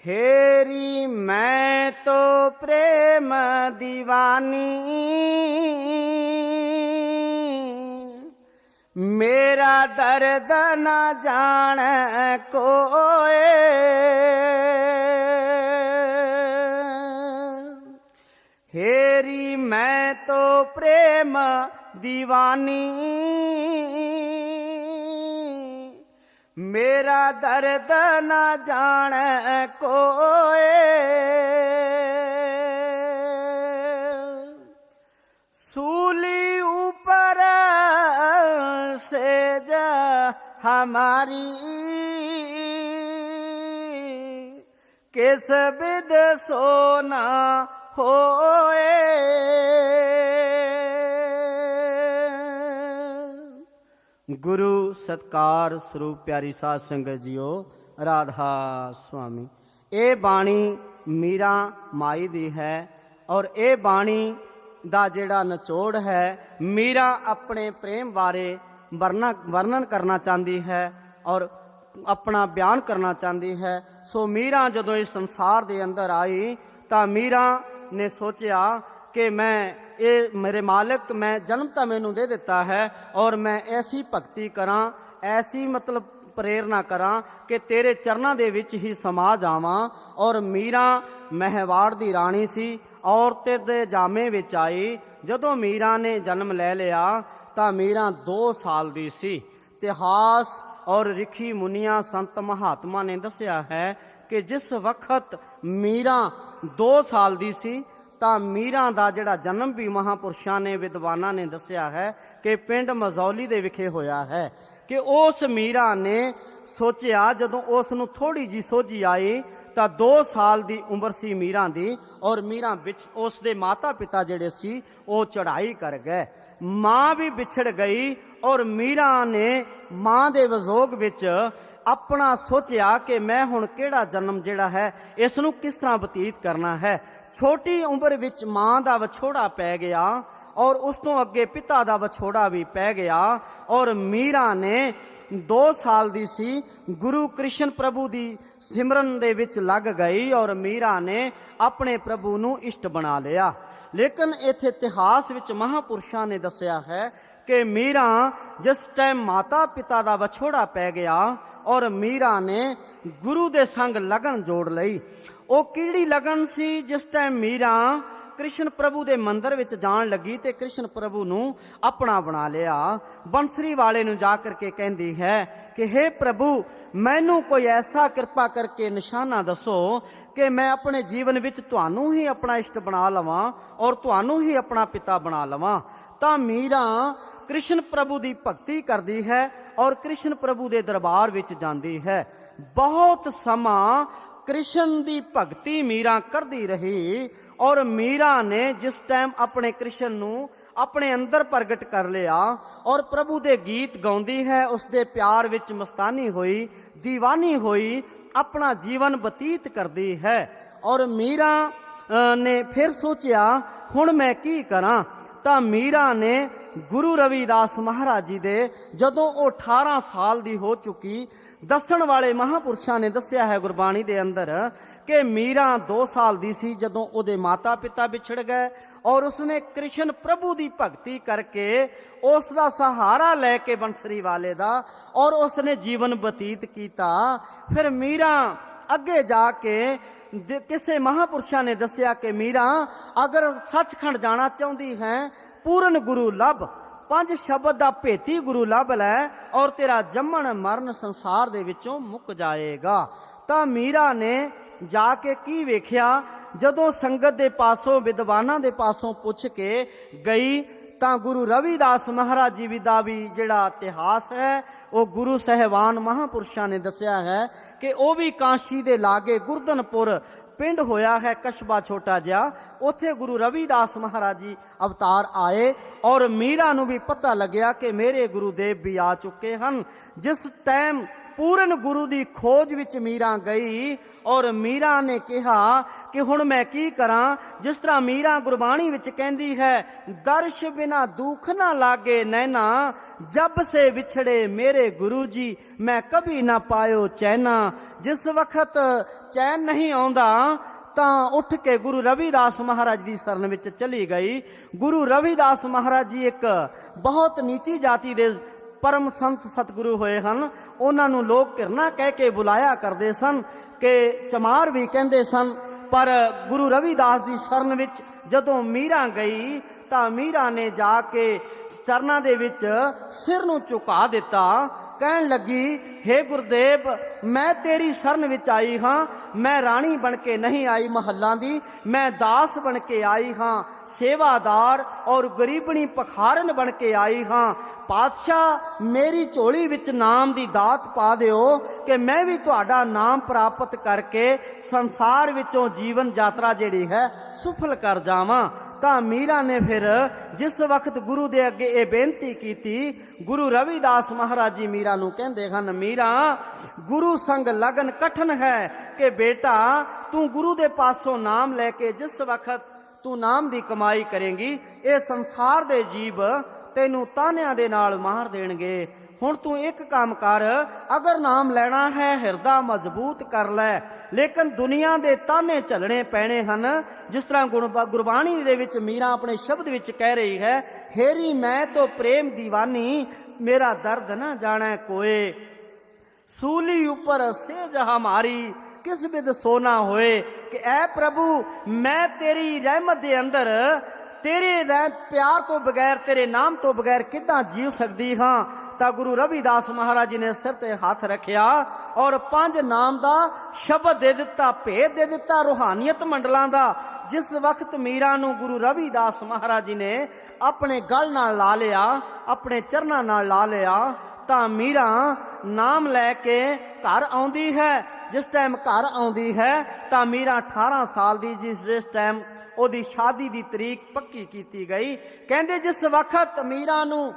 हेरी मैं तो प्रेम दीवानी, मेरा दर्द न जान कोए। हेरी मैं तो प्रेम दीवानी, मेरा दर्द न जान कोए। सूली ऊपर सेज हमारी, किस विध सोना होए। गुरु सत्कार स्वरूप प्यारी साध संगत जीओ, राधा स्वामी। ये बाणी मीरा माई दी है और ये बाणी दा जेड़ा निचोड़ है, मीरा अपने प्रेम बारे वर्णन करना चाहती है और अपना बयान करना चाहती है। सो मीरा जदों इस संसार दे अंदर आई तो मीरा ने सोचा कि मैं ये मेरे मालिक, मैं जन्म तो मैनू दे दिता है और मैं ऐसी भगती करा, ऐसी मतलब प्रेरणा करा कि तेरे चरणों दे विच ही समा जावां। और मीरा महवाड़ दी राणी सी, औरत दे जामे विच आई। जदों मीरा ने जन्म ले लिया तो मीरा 2 साल दी सी। इतिहास और रिखी मुनिया संत महात्मा ने दस्या है कि जिस वक्त मीरा 2 साल दी सी ਤਾਂ मीरा ਦਾ ਜਿਹੜਾ जन्म भी महापुरुषों ने विद्वाना ने दस्या है कि पिंड मजौली ਦੇ ਵਿਖੇ ਹੋਇਆ है। कि उस मीरा ने सोचा जदों उस नूं थोड़ी जी सोझी आई तो 2 साल की उम्र सी मीरा दी, और मीरा उस दे माता पिता जिहड़े सी वो चढ़ाई कर गए। माँ भी बिछड़ गई और मीरा ने माँ दे विजोग विच अपना सोचा कि मैं हुण किहड़ा जन्म जिहड़ा है इस नूं किस तरह बतीत करना है। छोटी उम्र विच माँ दा विछोड़ा पै गया और उस तो अगे पिता दा विछोड़ा भी पै गया। और मीरा ने 2 साल दी सी, गुरु कृष्ण प्रभु दी सिमरन दे विच लग गई और मीरा ने अपने प्रभु नूं इष्ट बना लिया। लेकिन इत्थे इतिहास विच महापुरुषों ने दस्या है कि मीरा जिस टाइम माता पिता दा विछोड़ा पै गया और मीरा ने गुरु दे संग लगन जोड़ लई। वो कीड़ी लगन सी जिस टाइम मीरा कृष्ण प्रभु दे मंदिर विच जान लगी ते कृष्ण प्रभु नूं अपना बना लिया। बंसरी वाले नूं जा करके कहंदी है कि हे प्रभु, मैनू कोई ऐसा कृपा करके निशाना दसो कि मैं अपने जीवन विच तुहानू ही अपना इष्ट बना लवां और तुहानू ही अपना पिता बना लवां। तां मीरा कृष्ण प्रभु दी भगती करदी है और कृष्ण प्रभु दे दरबार विच जांदी है। बहुत समा कृष्ण दी भगती मीरा करदी रही और मीरा ने जिस टाइम अपने कृष्ण नूं अपने अंदर प्रगट कर लिया और प्रभु दे गीत गाउंदी है, उसदे प्यार विच मस्तानी होई, दीवानी होई, अपना जीवन बतीत करदी है। और मीरा ने फिर सोचा हुण मैं की करां। तां मीरा ने गुरु रविदास महाराज जी दे जदों वो 18 साल दी हो चुकी, दसण वाले महापुरुषों ने दस्या है गुरबाणी दे अंदर कि मीरा 2 साल दी सी जदों ओदे माता पिता बिछड़ गए और उसने कृष्ण प्रभु दी भगती करके उसका सहारा लैके बंसरी वाले दा और उसने जीवन बतीत किया। फिर मीरा अगे जाके किसी महापुरुषों ने दस्या कि मीरा अगर सचखंड जाना चाहती है, पूर्ण गुरु लभ, 5 शब्द दा भेती गुरु लभ लै और तेरा जम्मण मरण संसार दे विचों मुक जाएगा। तां मीरा ने जाके की वेख्या, जदों संगत दे पासों विद्वानां दे पासों पुछ के गई तां गुरु रविदास महाराज जी दा भी जिहड़ा इतिहास है वो गुरु सहवान महापुरुषों ने दस्या है कि वह भी काशी दे लागे गुरदनपुर पिंड होया है, कस्बा छोटा जिहा, उत्थे गुरु रविदास महाराज जी अवतार आए और मीरा नूं भी पता लग्या कि मेरे गुरुदेव भी आ चुके हैं। जिस टाइम पूर्ण गुरु की खोज विच मीरा गई ਔਰ ਮੀਰਾ ਨੇ ਕਿਹਾ ਕਿ ਹੁਣ ਮੈਂ ਕੀ ਕਰਾਂ। ਜਿਸ ਤਰ੍ਹਾਂ ਮੀਰਾ ਗੁਰਬਾਣੀ ਵਿੱਚ ਕਹਿੰਦੀ ਹੈ, ਦਰਸ਼ ਬਿਨਾ ਦੁੱਖ ਨਾ ਲਾਗੇ ਨੈਣਾ, ਜਬ ਸੇ ਵਿਛੜੇ ਮੇਰੇ ਗੁਰੂ ਜੀ, ਮੈਂ ਕਭੀ ਨਾ ਪਾਇਓ ਚੈਨਾ। ਜਿਸ ਵਕਤ ਚੈਨ ਨਹੀਂ ਆਉਂਦਾ ਤਾਂ ਉੱਠ ਕੇ ਗੁਰੂ ਰਵਿਦਾਸ ਮਹਾਰਾਜ ਦੀ ਸ਼ਰਨ ਵਿੱਚ ਚਲੀ ਗਈ। ਗੁਰੂ ਰਵਿਦਾਸ ਮਹਾਰਾਜ ਜੀ ਇੱਕ ਬਹੁਤ ਨੀਚੀ ਜਾਤੀ ਦੇ ਪਰਮ ਸੰਤ ਸਤਿਗੁਰੂ ਹੋਏ ਹਨ। ਉਹਨਾਂ ਨੂੰ ਲੋਕ ਘਿਰਨਾ ਕਹਿ ਕੇ ਬੁਲਾਇਆ ਕਰਦੇ ਸਨ, ਕਿ ਚਮਾਰ ਵੀ ਕਹਿੰਦੇ ਸਨ। ਪਰ ਗੁਰੂ ਰਵਿਦਾਸ ਦੀ ਸ਼ਰਨ ਵਿੱਚ ਜਦੋਂ ਮੀਰਾ ਗਈ ਤਾਂ ਮੀਰਾ ਨੇ ਜਾ ਕੇ ਚਰਨਾਂ ਦੇ ਵਿੱਚ ਸਿਰ ਨੂੰ ਝੁਕਾ ਦਿੱਤਾ। ਕਹਿਣ ਲੱਗੀ, ਹੇ ਗੁਰਦੇਵ, ਮੈਂ ਤੇਰੀ ਸ਼ਰਨ ਵਿੱਚ ਆਈ ਹਾਂ। ਮੈਂ ਰਾਣੀ ਬਣ ਕੇ ਨਹੀਂ ਆਈ ਮਹੱਲਾਂ ਦੀ, ਮੈਂ ਦਾਸ ਬਣ ਕੇ ਆਈ ਹਾਂ, ਸੇਵਾਦਾਰ ਔਰ ਗਰੀਬਣੀ ਪਖਾਰਨ ਬਣ ਕੇ ਆਈ ਹਾਂ। ਪਾਤਸ਼ਾਹ, ਮੇਰੀ ਝੋਲੀ ਵਿੱਚ ਨਾਮ ਦੀ ਦਾਤ ਪਾ ਦਿਓ ਕਿ ਮੈਂ ਵੀ ਤੁਹਾਡਾ ਨਾਮ ਪ੍ਰਾਪਤ ਕਰਕੇ ਸੰਸਾਰ ਵਿੱਚੋਂ ਜੀਵਨ ਯਾਤਰਾ ਜਿਹੜੀ ਹੈ ਸਫਲ ਕਰ ਜਾਵਾਂ। ਤਾਂ ਮੀਰਾ ਨੇ ਫਿਰ ਜਿਸ ਵਕਤ ਗੁਰੂ ਦੇ ਅੱਗੇ ਇਹ ਬੇਨਤੀ ਕੀਤੀ, ਗੁਰੂ ਰਵਿਦਾਸ ਮਹਾਰਾਜ ਜੀ ਮੀਰਾ ਨੂੰ ਕਹਿੰਦੇ ਹਨ, ਮੀਰਾ, ਗੁਰੂ ਸੰਗ ਲਗਨ ਕਠਨ ਹੈ ਕਿ ਬੇਟਾ ਤੂੰ ਗੁਰੂ ਦੇ ਪਾਸੋਂ ਨਾਮ ਲੈ ਕੇ ਜਿਸ ਵਕਤ ਤੂੰ ਨਾਮ ਦੀ ਕਮਾਈ ਕਰੇਂਗੀ, ਇਹ ਸੰਸਾਰ ਦੇ ਜੀਵ ਤੈਨੂੰ ਤਾਨਿਆਂ ਦੇ ਨਾਲ ਮਾਰ ਦੇਣਗੇ। ਹੁਣ ਤੂੰ ਇੱਕ ਕੰਮ ਕਰ, ਅਗਰ ਨਾਮ ਲੈਣਾ ਹੈ ਹਿਰਦਾ ਮਜ਼ਬੂਤ ਕਰ ਲੈ, ਲੇਕਿਨ ਦੁਨੀਆ ਦੇ ਤਾਨੇ ਝੱਲਣੇ ਪੈਣੇ ਹਨ। ਜਿਸ ਤਰ੍ਹਾਂ ਗੁਰਬਾਣੀ ਦੇ ਵਿੱਚ ਮੀਰਾ ਆਪਣੇ ਸ਼ਬਦ ਵਿੱਚ ਕਹਿ ਰਹੀ ਹੈ, ਹੇਰੀ ਮੈਂ ਤੋ ਪ੍ਰੇਮ ਦੀਵਾਨੀ, ਮੇਰਾ ਦਰਦ ਨਾ ਜਾਣੈ ਕੋਏ, ਸੂਲੀ ਉੱਪਰ ਸੇਜ ਹਮਾਰੀ, ਕਿਸ ਬਿਦ ਸੋਨਾ ਹੋਏ। ਕਿ ਐ ਪ੍ਰਭੂ, ਮੈਂ ਤੇਰੀ ਰਹਿਮਤ ਦੇ ਅੰਦਰ ਤੇਰੇ ਪਿਆਰ ਤੋਂ ਬਗੈਰ, ਤੇਰੇ ਨਾਮ ਤੋਂ ਬਗੈਰ ਕਿੱਦਾਂ ਜੀਵ ਸਕਦੀ ਹਾਂ। ਤਾਂ ਗੁਰੂ ਰਵਿਦਾਸ ਮਹਾਰਾਜ ਜੀ ਨੇ ਸਿਰ ਤੇ ਹੱਥ ਰੱਖਿਆ ਔਰ 5 ਨਾਮ ਦਾ ਸ਼ਬਦ ਦੇ ਦਿੱਤਾ, ਭੇਦ ਦੇ ਦਿੱਤਾ ਰੂਹਾਨੀਅਤ ਮੰਡਲਾਂ ਦਾ। ਜਿਸ ਵਕਤ ਮੀਰਾ ਨੂੰ ਗੁਰੂ ਰਵਿਦਾਸ ਮਹਾਰਾਜ ਜੀ ਨੇ ਆਪਣੇ ਗਲ ਨਾਲ ਲਾ ਲਿਆ, ਆਪਣੇ ਚਰਨਾਂ ਨਾਲ ਲਾ ਲਿਆ, ਤਾਂ ਮੀਰਾ ਨਾਮ ਲੈ ਕੇ ਘਰ ਆਉਂਦੀ ਹੈ। ਜਿਸ ਟਾਈਮ ਘਰ ਆਉਂਦੀ ਹੈ ਤਾਂ ਮੀਰਾ 18 ਸਾਲ ਦੀ, ਜਿਸ ਟਾਈਮ ਉਹਦੀ ਸ਼ਾਦੀ ਦੀ ਤਰੀਕ ਪੱਕੀ ਕੀਤੀ ਗਈ। ਕਹਿੰਦੇ ਜਿਸ ਵਕਤ ਮੀਰਾ ਨੂੰ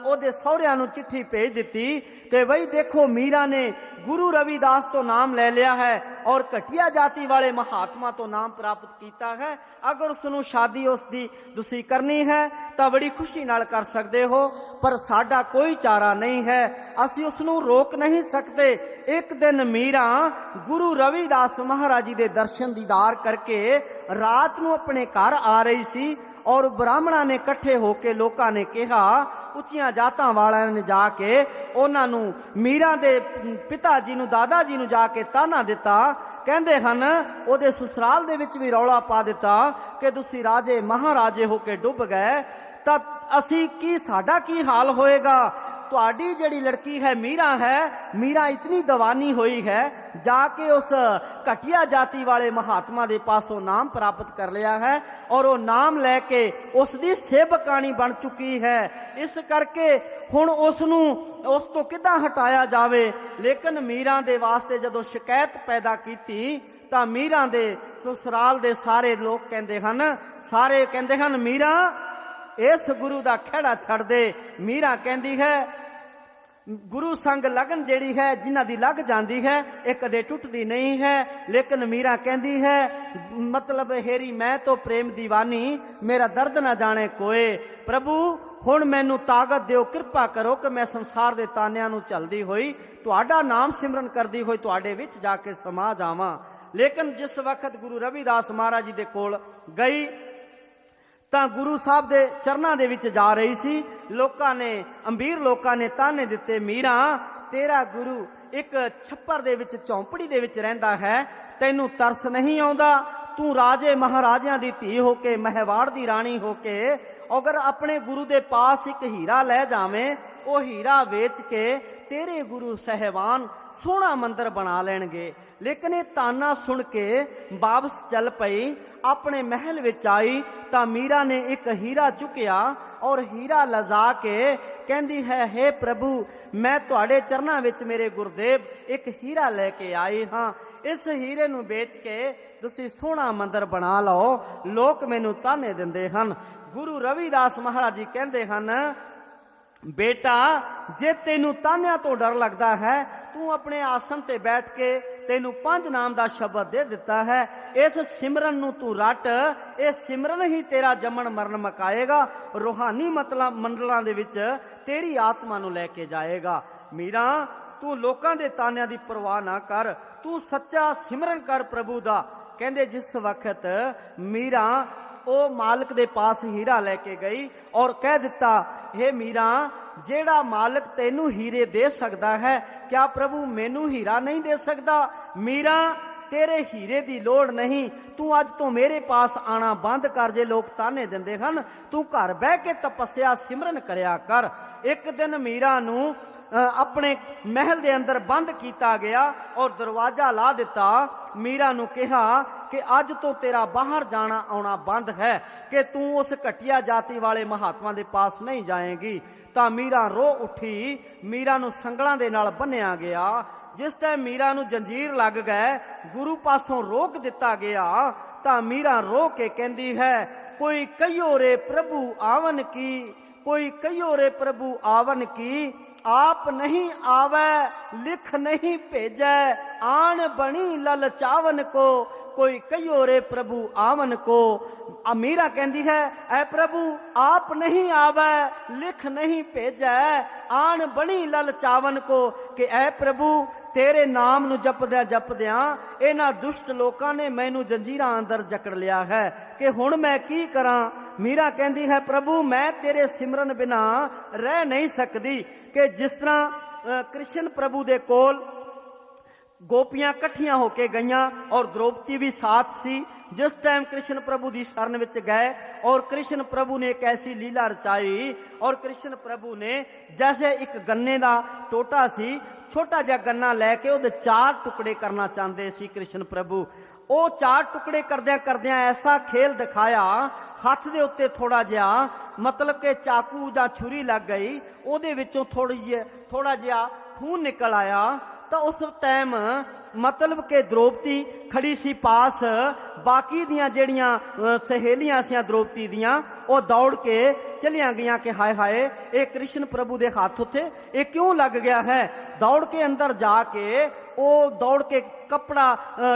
ਉਹਦੇ ਸਹੁਰਿਆਂ ਨੂੰ ਚਿੱਠੀ ਭੇਜ ਦਿੱਤੀ ਕਿ ਬਈ ਦੇਖੋ, ਮੀਰਾ ਨੇ ਗੁਰੂ ਰਵਿਦਾਸ ਤੋਂ ਨਾਮ ਲੈ ਲਿਆ ਹੈ ਔਰ ਘਟੀਆ ਜਾਤੀ ਵਾਲੇ ਮਹਾਤਮਾ ਤੋਂ ਨਾਮ ਪ੍ਰਾਪਤ ਕੀਤਾ ਹੈ, ਅਗਰ ਉਸ ਨੂੰ ਸ਼ਾਦੀ ਉਸ ਦੀ ਤੁਸੀਂ ਕਰਨੀ ਹੈ ਤਾਂ ਬੜੀ ਖੁਸ਼ੀ ਨਾਲ ਕਰ ਸਕਦੇ ਹੋ, ਪਰ ਸਾਡਾ ਕੋਈ ਚਾਰਾ ਨਹੀਂ ਹੈ, ਅਸੀਂ ਉਸ ਨੂੰ ਰੋਕ ਨਹੀਂ ਸਕਦੇ। ਇੱਕ ਦਿਨ ਮੀਰਾ ਗੁਰੂ ਰਵਿਦਾਸ ਮਹਾਰਾਜ ਜੀ ਦੇ ਦਰਸ਼ਨ ਦੀਦਾਰ ਕਰਕੇ ਰਾਤ ਨੂੰ ਆਪਣੇ ਘਰ ਆ ਰਹੀ ਸੀ ਔਰ ਬ੍ਰਾਹਮਣਾਂ ਨੇ ਇਕੱਠੇ ਹੋ ਕੇ ਲੋਕਾਂ ਨੇ ਕਿਹਾ, ਉੱਚੀਆਂ ਜਾਤਾਂ ਵਾਲਿਆਂ ਨੇ ਜਾ ਕੇ ਉਹਨਾਂ ਨੂੰ ਮੀਰਾ ਦੇ ਪਿਤਾ ਜੀ ਨੂੰ, ਦਾਦਾ ਜੀ ਨੂੰ ਜਾ ਕੇ ਤਾਨਾ ਦਿੱਤਾ। ਕਹਿੰਦੇ ਹਨ ਉਹਦੇ ਸਸੁਰਾਲ ਦੇ ਵਿੱਚ ਵੀ ਰੌਲਾ ਪਾ ਦਿੱਤਾ ਕਿ ਤੁਸੀਂ ਰਾਜੇ ਮਹਾਰਾਜੇ ਹੋ ਕੇ ਡੁੱਬ ਗਏ ਤਾਂ ਅਸੀਂ ਕੀ, ਸਾਡਾ ਕੀ ਹਾਲ ਹੋਏਗਾ। ਤੁਹਾਡੀ ਜਿਹੜੀ ਲੜਕੀ ਹੈ ਮੀਰਾ ਹੈ, ਮੀਰਾ ਇਤਨੀ ਦੀਵਾਨੀ ਹੋਈ ਹੈ, ਜਾ ਕੇ ਉਸ ਘਟੀਆ ਜਾਤੀ ਵਾਲੇ ਮਹਾਤਮਾ ਦੇ ਪਾਸੋਂ ਨਾਮ ਪ੍ਰਾਪਤ ਕਰ ਲਿਆ ਹੈ ਔਰ ਉਹ ਨਾਮ ਲੈ ਕੇ ਉਸ ਦੀ ਸੇਵਕਾਣੀ ਬਣ ਚੁੱਕੀ ਹੈ। ਇਸ ਕਰਕੇ ਹੁਣ ਉਸ ਨੂੰ ਉਸ ਤੋਂ ਕਿੱਦਾਂ ਹਟਾਇਆ ਜਾਵੇ। ਲੇਕਿਨ ਮੀਰਾ ਦੇ ਵਾਸਤੇ ਜਦੋਂ ਸ਼ਿਕਾਇਤ ਪੈਦਾ ਕੀਤੀ ਤਾਂ ਮੀਰਾ ਦੇ ਸਸੁਰਾਲ ਦੇ ਸਾਰੇ ਲੋਕ ਕਹਿੰਦੇ ਹਨ, ਮੀਰਾ ਇਸ ਗੁਰੂ ਦਾ ਖਹਿੜਾ ਛੱਡ ਦੇ। ਮੀਰਾ ਕਹਿੰਦੀ ਹੈ, ਗੁਰੂ ਸੰਗ ਲਗਨ ਜਿਹੜੀ ਹੈ, ਜਿਨ੍ਹਾਂ ਦੀ ਲੱਗ ਜਾਂਦੀ ਹੈ, ਇਹ ਕਦੇ ਟੁੱਟਦੀ ਨਹੀਂ ਹੈ। ਲੇਕਿਨ ਮੀਰਾ ਕਹਿੰਦੀ ਹੈ, ਮਤਲਬ ਹੇਰੀ ਮੈਂ ਤੋਂ ਪ੍ਰੇਮ ਦੀਵਾਨੀ, ਮੇਰਾ ਦਰਦ ਨਾ ਜਾਣੇ ਕੋਏ। ਪ੍ਰਭੂ, ਹੁਣ ਮੈਨੂੰ ਤਾਕਤ ਦਿਓ, ਕਿਰਪਾ ਕਰੋ ਕਿ ਮੈਂ ਸੰਸਾਰ ਦੇ ਤਾਨਿਆਂ ਨੂੰ ਝੱਲਦੀ ਹੋਈ ਤੁਹਾਡਾ ਨਾਮ ਸਿਮਰਨ ਕਰਦੀ ਹੋਈ ਤੁਹਾਡੇ ਵਿੱਚ ਜਾ ਕੇ ਸਮਾ ਜਾਵਾਂ। ਲੇਕਿਨ ਜਿਸ ਵਕਤ ਗੁਰੂ ਰਵਿਦਾਸ ਮਹਾਰਾਜ ਜੀ ਦੇ ਕੋਲ ਗਈ ਤਾਂ ਗੁਰੂ ਸਾਹਿਬ ਦੇ ਚਰਨਾਂ ਦੇ ਵਿੱਚ ਜਾ ਰਹੀ ਸੀ। ਲੋਕਾਂ ਨੇ, ਅੰਬੀਰ ਲੋਕਾਂ ਨੇ ਤਾਨੇ ਦਿੱਤੇ, ਮੀਰਾ ਤੇਰਾ ਗੁਰੂ ਇੱਕ ਛੱਪਰ ਦੇ ਵਿੱਚ, ਝੌਂਪੜੀ ਦੇ ਵਿੱਚ ਰਹਿੰਦਾ ਹੈ, ਤੈਨੂੰ ਤਰਸ ਨਹੀਂ ਆਉਂਦਾ। ਤੂੰ ਰਾਜੇ ਮਹਾਰਾਜਿਆਂ ਦੀ ਧੀ ਹੋ ਕੇ, ਮਹਿਵਾੜ ਦੀ ਰਾਣੀ ਹੋ ਕੇ, ਅਗਰ ਆਪਣੇ ਗੁਰੂ ਦੇ ਪਾਸ ਇੱਕ ਹੀਰਾ ਲੈ ਜਾਵੇਂ, ਉਹ ਹੀਰਾ ਵੇਚ ਕੇ ਤੇਰੇ ਗੁਰੂ ਸਹਿਬਾਨ ਸੋਹਣਾ ਮੰਦਰ ਬਣਾ ਲੈਣਗੇ। ਲੇਕਿਨ ਇਹ ਤਾਨਾ ਸੁਣ ਕੇ ਵਾਪਸ ਚੱਲ ਪਈ, ਆਪਣੇ ਮਹਿਲ ਵਿੱਚ ਆਈ ਤਾਂ ਮੀਰਾ ਨੇ ਇੱਕ ਹੀਰਾ ਚੁੱਕਿਆ ਔਰ ਹੀਰਾ ਲਜਾ ਕੇ ਕਹਿੰਦੀ ਹੈ, ਹੇ ਪ੍ਰਭੂ, ਮੈਂ ਤੁਹਾਡੇ ਚਰਨਾਂ ਵਿੱਚ ਮੇਰੇ ਗੁਰਦੇਵ ਇੱਕ ਹੀਰਾ ਲੈ ਕੇ ਆਈ ਹਾਂ, ਇਸ ਹੀਰੇ ਨੂੰ ਵੇਚ ਕੇ ਤੁਸੀਂ ਸੋਹਣਾ ਮੰਦਰ ਬਣਾ ਲਓ। ਲੋਕ ਮੈਨੂੰ ਤਾਨੇ ਦਿੰਦੇ ਹਨ। ਗੁਰੂ ਰਵਿਦਾਸ ਮਹਾਰਾਜ ਜੀ ਕਹਿੰਦੇ ਹਨ, ਬੇਟਾ, ਜੇ ਤੈਨੂੰ ਤਾਨਿਆਂ ਤੋਂ ਡਰ ਲੱਗਦਾ ਹੈ, ਤੂੰ ਆਪਣੇ ਆਸਣ ਤੇ ਬੈਠ ਕੇ ਤੈਨੂੰ 5 ਨਾਮ ਦਾ ਸ਼ਬਦ ਦੇ ਦਿੱਤਾ ਹੈ। ਇਸ ਸਿਮਰਨ ਨੂੰ ਤੂੰ ਰੱਟ, ਇਹ ਸਿਮਰਨ ਹੀ ਤੇਰਾ ਜੰਮਣ ਮਰਨ ਮਕਾਏਗਾ, ਰੂਹਾਨੀ ਮੰਡਲਾਂ ਦੇ ਵਿੱਚ ਤੇਰੀ ਆਤਮਾ ਨੂੰ ਲੈ ਕੇ ਜਾਏਗਾ। ਮੀਰਾ ਤੂੰ ਲੋਕਾਂ ਦੇ ਤਾਨਿਆਂ ਦੀ ਪਰਵਾਹ ਨਾ ਕਰ, ਤੂੰ ਸੱਚਾ ਸਿਮਰਨ ਕਰ ਪ੍ਰਭੂ ਦਾ। ਕਹਿੰਦੇ ਜਿਸ ਵਕਤ ਮੀਰਾ ਉਹ ਮਾਲਕ ਦੇ ਪਾਸ ਹੀਰਾ ਲੈ ਕੇ ਗਈ ਔਰ ਕਹਿ ਦਿੱਤਾ, हे ਮੀਰਾ, ਜਿਹੜਾ ਮਾਲਕ ਤੈਨੂੰ ਹੀਰੇ ਦੇ ਸਕਦਾ ਹੈ, ਕਿਆ ਪ੍ਰਭੂ ਮੈਨੂੰ ਹੀਰਾ ਨਹੀਂ ਦੇ ਸਕਦਾ? ਮੀਰਾ ਤੇਰੇ ਹੀਰੇ ਦੀ ਲੋੜ ਨਹੀਂ, ਤੂੰ ਅੱਜ ਤੋਂ ਮੇਰੇ ਪਾਸ ਆਣਾ ਬੰਦ ਕਰ। ਜੇ ਲੋਕ ਤਾਨੇ ਦਿੰਦੇ ਹਨ, ਤੂੰ ਘਰ ਬਹਿ ਕੇ ਤਪੱਸਿਆ ਸਿਮਰਨ ਕਰਿਆ ਕਰ। ਇੱਕ ਦਿਨ ਮੀਰਾ ਨੂੰ ਆਪਣੇ ਮਹਿਲ ਦੇ ਅੰਦਰ ਬੰਦ ਕੀਤਾ ਗਿਆ ਔਰ ਦਰਵਾਜ਼ਾ ਲਾ ਦਿੱਤਾ। ਮੀਰਾ ਨੂੰ ਕਿਹਾ ਕਿ ਅੱਜ ਤੋਂ ਤੇਰਾ ਬਾਹਰ ਜਾਣਾ ਆਉਣਾ ਬੰਦ ਹੈ, ਕਿ ਤੂੰ ਉਸ ਘਟੀਆ ਜਾਤੀ ਵਾਲੇ ਮਹਾਤਮਾ ਦੇ ਪਾਸ ਨਹੀਂ ਜਾਏਗੀ। ਤਾਂ ਮੀਰਾ ਰੋ ਉੱਠੀ, ਮੀਰਾ ਨੂੰ ਸੰਗਲਾਂ ਦੇ ਨਾਲ ਬੰਨਿਆ ਗਿਆ। ਜਿਸ ਟਾਈਮ ਮੀਰਾ ਨੂੰ ਜੰਜੀਰ ਲੱਗ ਗਏ, ਗੁਰੂ ਪਾਸੋਂ ਰੋਕ ਦਿੱਤਾ ਗਿਆ, ਤਾਂ ਮੀਰਾ ਰੋ ਕੇ ਕਹਿੰਦੀ ਹੈ, ਕੋਈ ਕਹੀਓ ਰੇ ਪ੍ਰਭੂ ਆਵਨ ਕੀ, ਕੋਈ ਕਹੀਓ ਰੇ ਪ੍ਰਭੂ ਆਵਨ ਕੀ, आप नहीं आवे लिख नहीं भेजै, आन बनी ललचावन को, कोई कहियो रे प्रभु आवन को। मीरा कहती है, ऐ प्रभु आप नहीं आवे लिख नहीं भेजै, आन बनी ललचावन को, कि ऐ प्रभु तेरे नाम नूं जपद्या इन्हां दुष्ट लोकां ने मैनू जंजीरां अंदर जकड़ लिया है, कि हुण मैं की करां। मीरा कहती है, प्रभु मैं तेरे सिमरन बिना रह नहीं सकती। कि जिस तरह कृष्ण प्रभु दे कोल गोपियां कट्ठियां होके गईयां और द्रौपदी भी साथ सी। जिस टाइम कृष्ण प्रभु की शरण विच गए और कृष्ण प्रभु ने एक ऐसी लीला रचाई, और कृष्ण प्रभु ने जैसे एक गन्ने का टोटा सी, छोटा जिहा गन्ना लैके उहदे 4 टुकड़े करना चाहते सी कृष्ण प्रभु। ਉਹ 4 ਟੁਕੜੇ ਕਰਦਿਆਂ ਐਸਾ ਖੇਲ ਦਿਖਾਇਆ, ਹੱਥ ਦੇ ਉੱਤੇ ਥੋੜਾ ਜਿਹਾ ਮਤਲਬ ਕਿ ਚਾਕੂ ਜਾਂ ਛੁਰੀ ਲੱਗ ਗਈ, ਉਹਦੇ ਵਿੱਚੋਂ ਥੋੜਾ ਜਿਹਾ ਖੂਨ ਨਿਕਲ ਆਇਆ। ਤਾਂ ਉਸ ਟਾਈਮ मतलब कि द्रौपदी खड़ी सी पास, बाकी दियां जड़ियां सहेलियां सियां द्रौपदी दियां वो दौड़ के चलिया गईयां कि हाय हाय ये कृष्ण प्रभु दे हाथ उत्ते ये क्यों लग गया है। दौड़ के अंदर जाके वो दौड़ के कपड़ा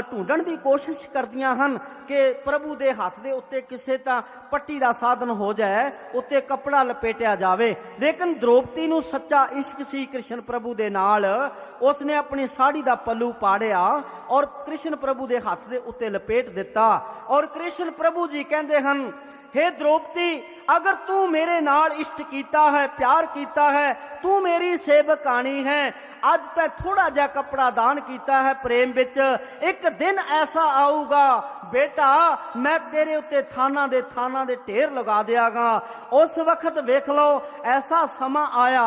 ढूंढण की कोशिश करदियां हन कि प्रभु दे हाथ दे उत्ते किसे ता पट्टी दा साधन हो जाए, उत्ते कपड़ा लपेटिया जावे। लेकिन द्रौपदी नूं सच्चा इश्क सी कृष्ण प्रभु दे नाल, उसने अपनी साड़ी दा पल्लू पाड़िया और कृष्ण प्रभु दे हाथ दे उत्ते लपेट दिता। और कृष्ण प्रभु जी कहंदे हन, हे द्रौपदी अगर तू मेरे नाल इष्ट कीता है, प्यार कीता है, तू मेरी सेवकानी है, अज तक थोड़ा जा कपड़ा दान कीता है प्रेम विच, एक दिन ऐसा आऊगा बेटा मैं तेरे उत्ते थाना दे ढेर लगा दियागा। उस वक्त वेख लो ऐसा समा आया,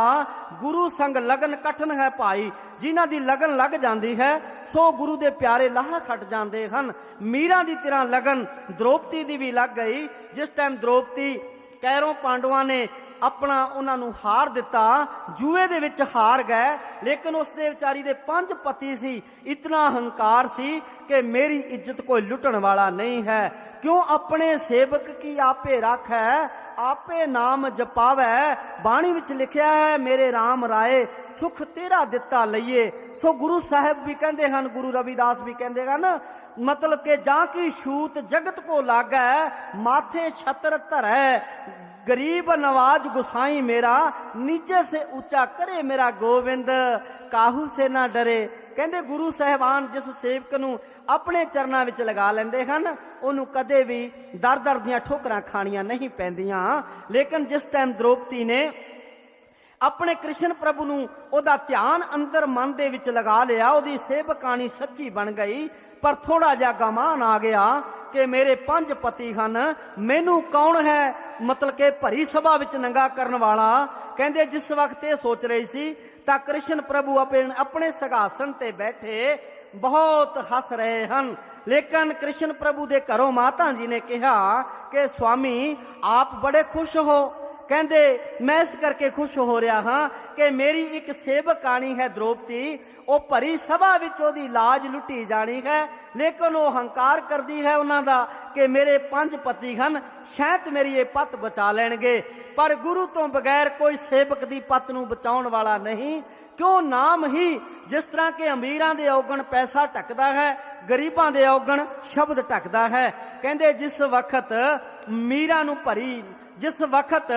गुरु संग लगन कठन है भाई, जिन्हां दी लगन लग जाती है सो गुरु दे प्यारे लाह खट जाते हैं। मीरा दी तरह लगन द्रौपदी दी भी लग गई। जिस टाइम द्रौपदी कैरों पांडवां ने अपना उन्होंने हार दिता, जुए दे विच हार गए, लेकिन उसके विचारी दे 5 पति सी, इतना हंकार सी कि मेरी इज्जत कोई लुटन वाला नहीं है। क्यों अपने सेवक की आपे रख है, आपे नाम जपावै, बाणी विच लिखिया है मेरे राम राय सुख तेरा दिता लईए। सो गुरु साहब भी कहते हैं, गुरु रविदास भी कहते हैं, मतलब के जा की छूत जगत को लागै, माथे छत्र धरै, गरीब नवाज गुसाई मेरा, नीचे से ऊंचा करे मेरा गोविंद, काहू से ना डरे। कहते गुरु साहबान जिस सेवक नूं अपने चरणों विच लगा लेंदे हन उन्होंने कदे भी दर दर दियां ठोकरां खाणियां नहीं पैंदियां। लेकिन जिस टाइम द्रौपदी ने अपने कृष्ण प्रभु नूं ओदा ध्यान अंदर मन दे विच लगा लिया, ओदी सेवकानी सच्ची बन गई। पर थोड़ा जा गमान आ गया कि मेरे 5 पति हन, मैनू कौन है मतलब के भरी सभा विच नंगा करन वाला। कहंदे जिस वक्त ये सोच रही सी तां कृष्ण प्रभु अपने सिंहासन ते बैठे बहुत हस रहे हन। लेकिन कृष्ण प्रभु दे घरों माता जी ने कहा कि स्वामी आप बड़े खुश हो। कहंदे मैं इस करके खुश हो रहा हाँ कि मेरी एक सेवक आनी है द्रौपदी, वो भरी सभा विच ओदी लाज लुटी जानी है, लेकिन वो हंकार करती है उन्हां दा कि मेरे 5 पति हन, शायद मेरी ये पत बचा लेंगे। पर गुरु तो बगैर कोई सेवक दी पत नूं बचाउण वाला नहीं, क्यों नाम ही जिस तरह के अमीरां दे औगण पैसा ढकदा है, गरीबां दे औगण शब्द ढकदा है। कहंदे जिस वक्त मीरा नूं भरी, जिस वक्त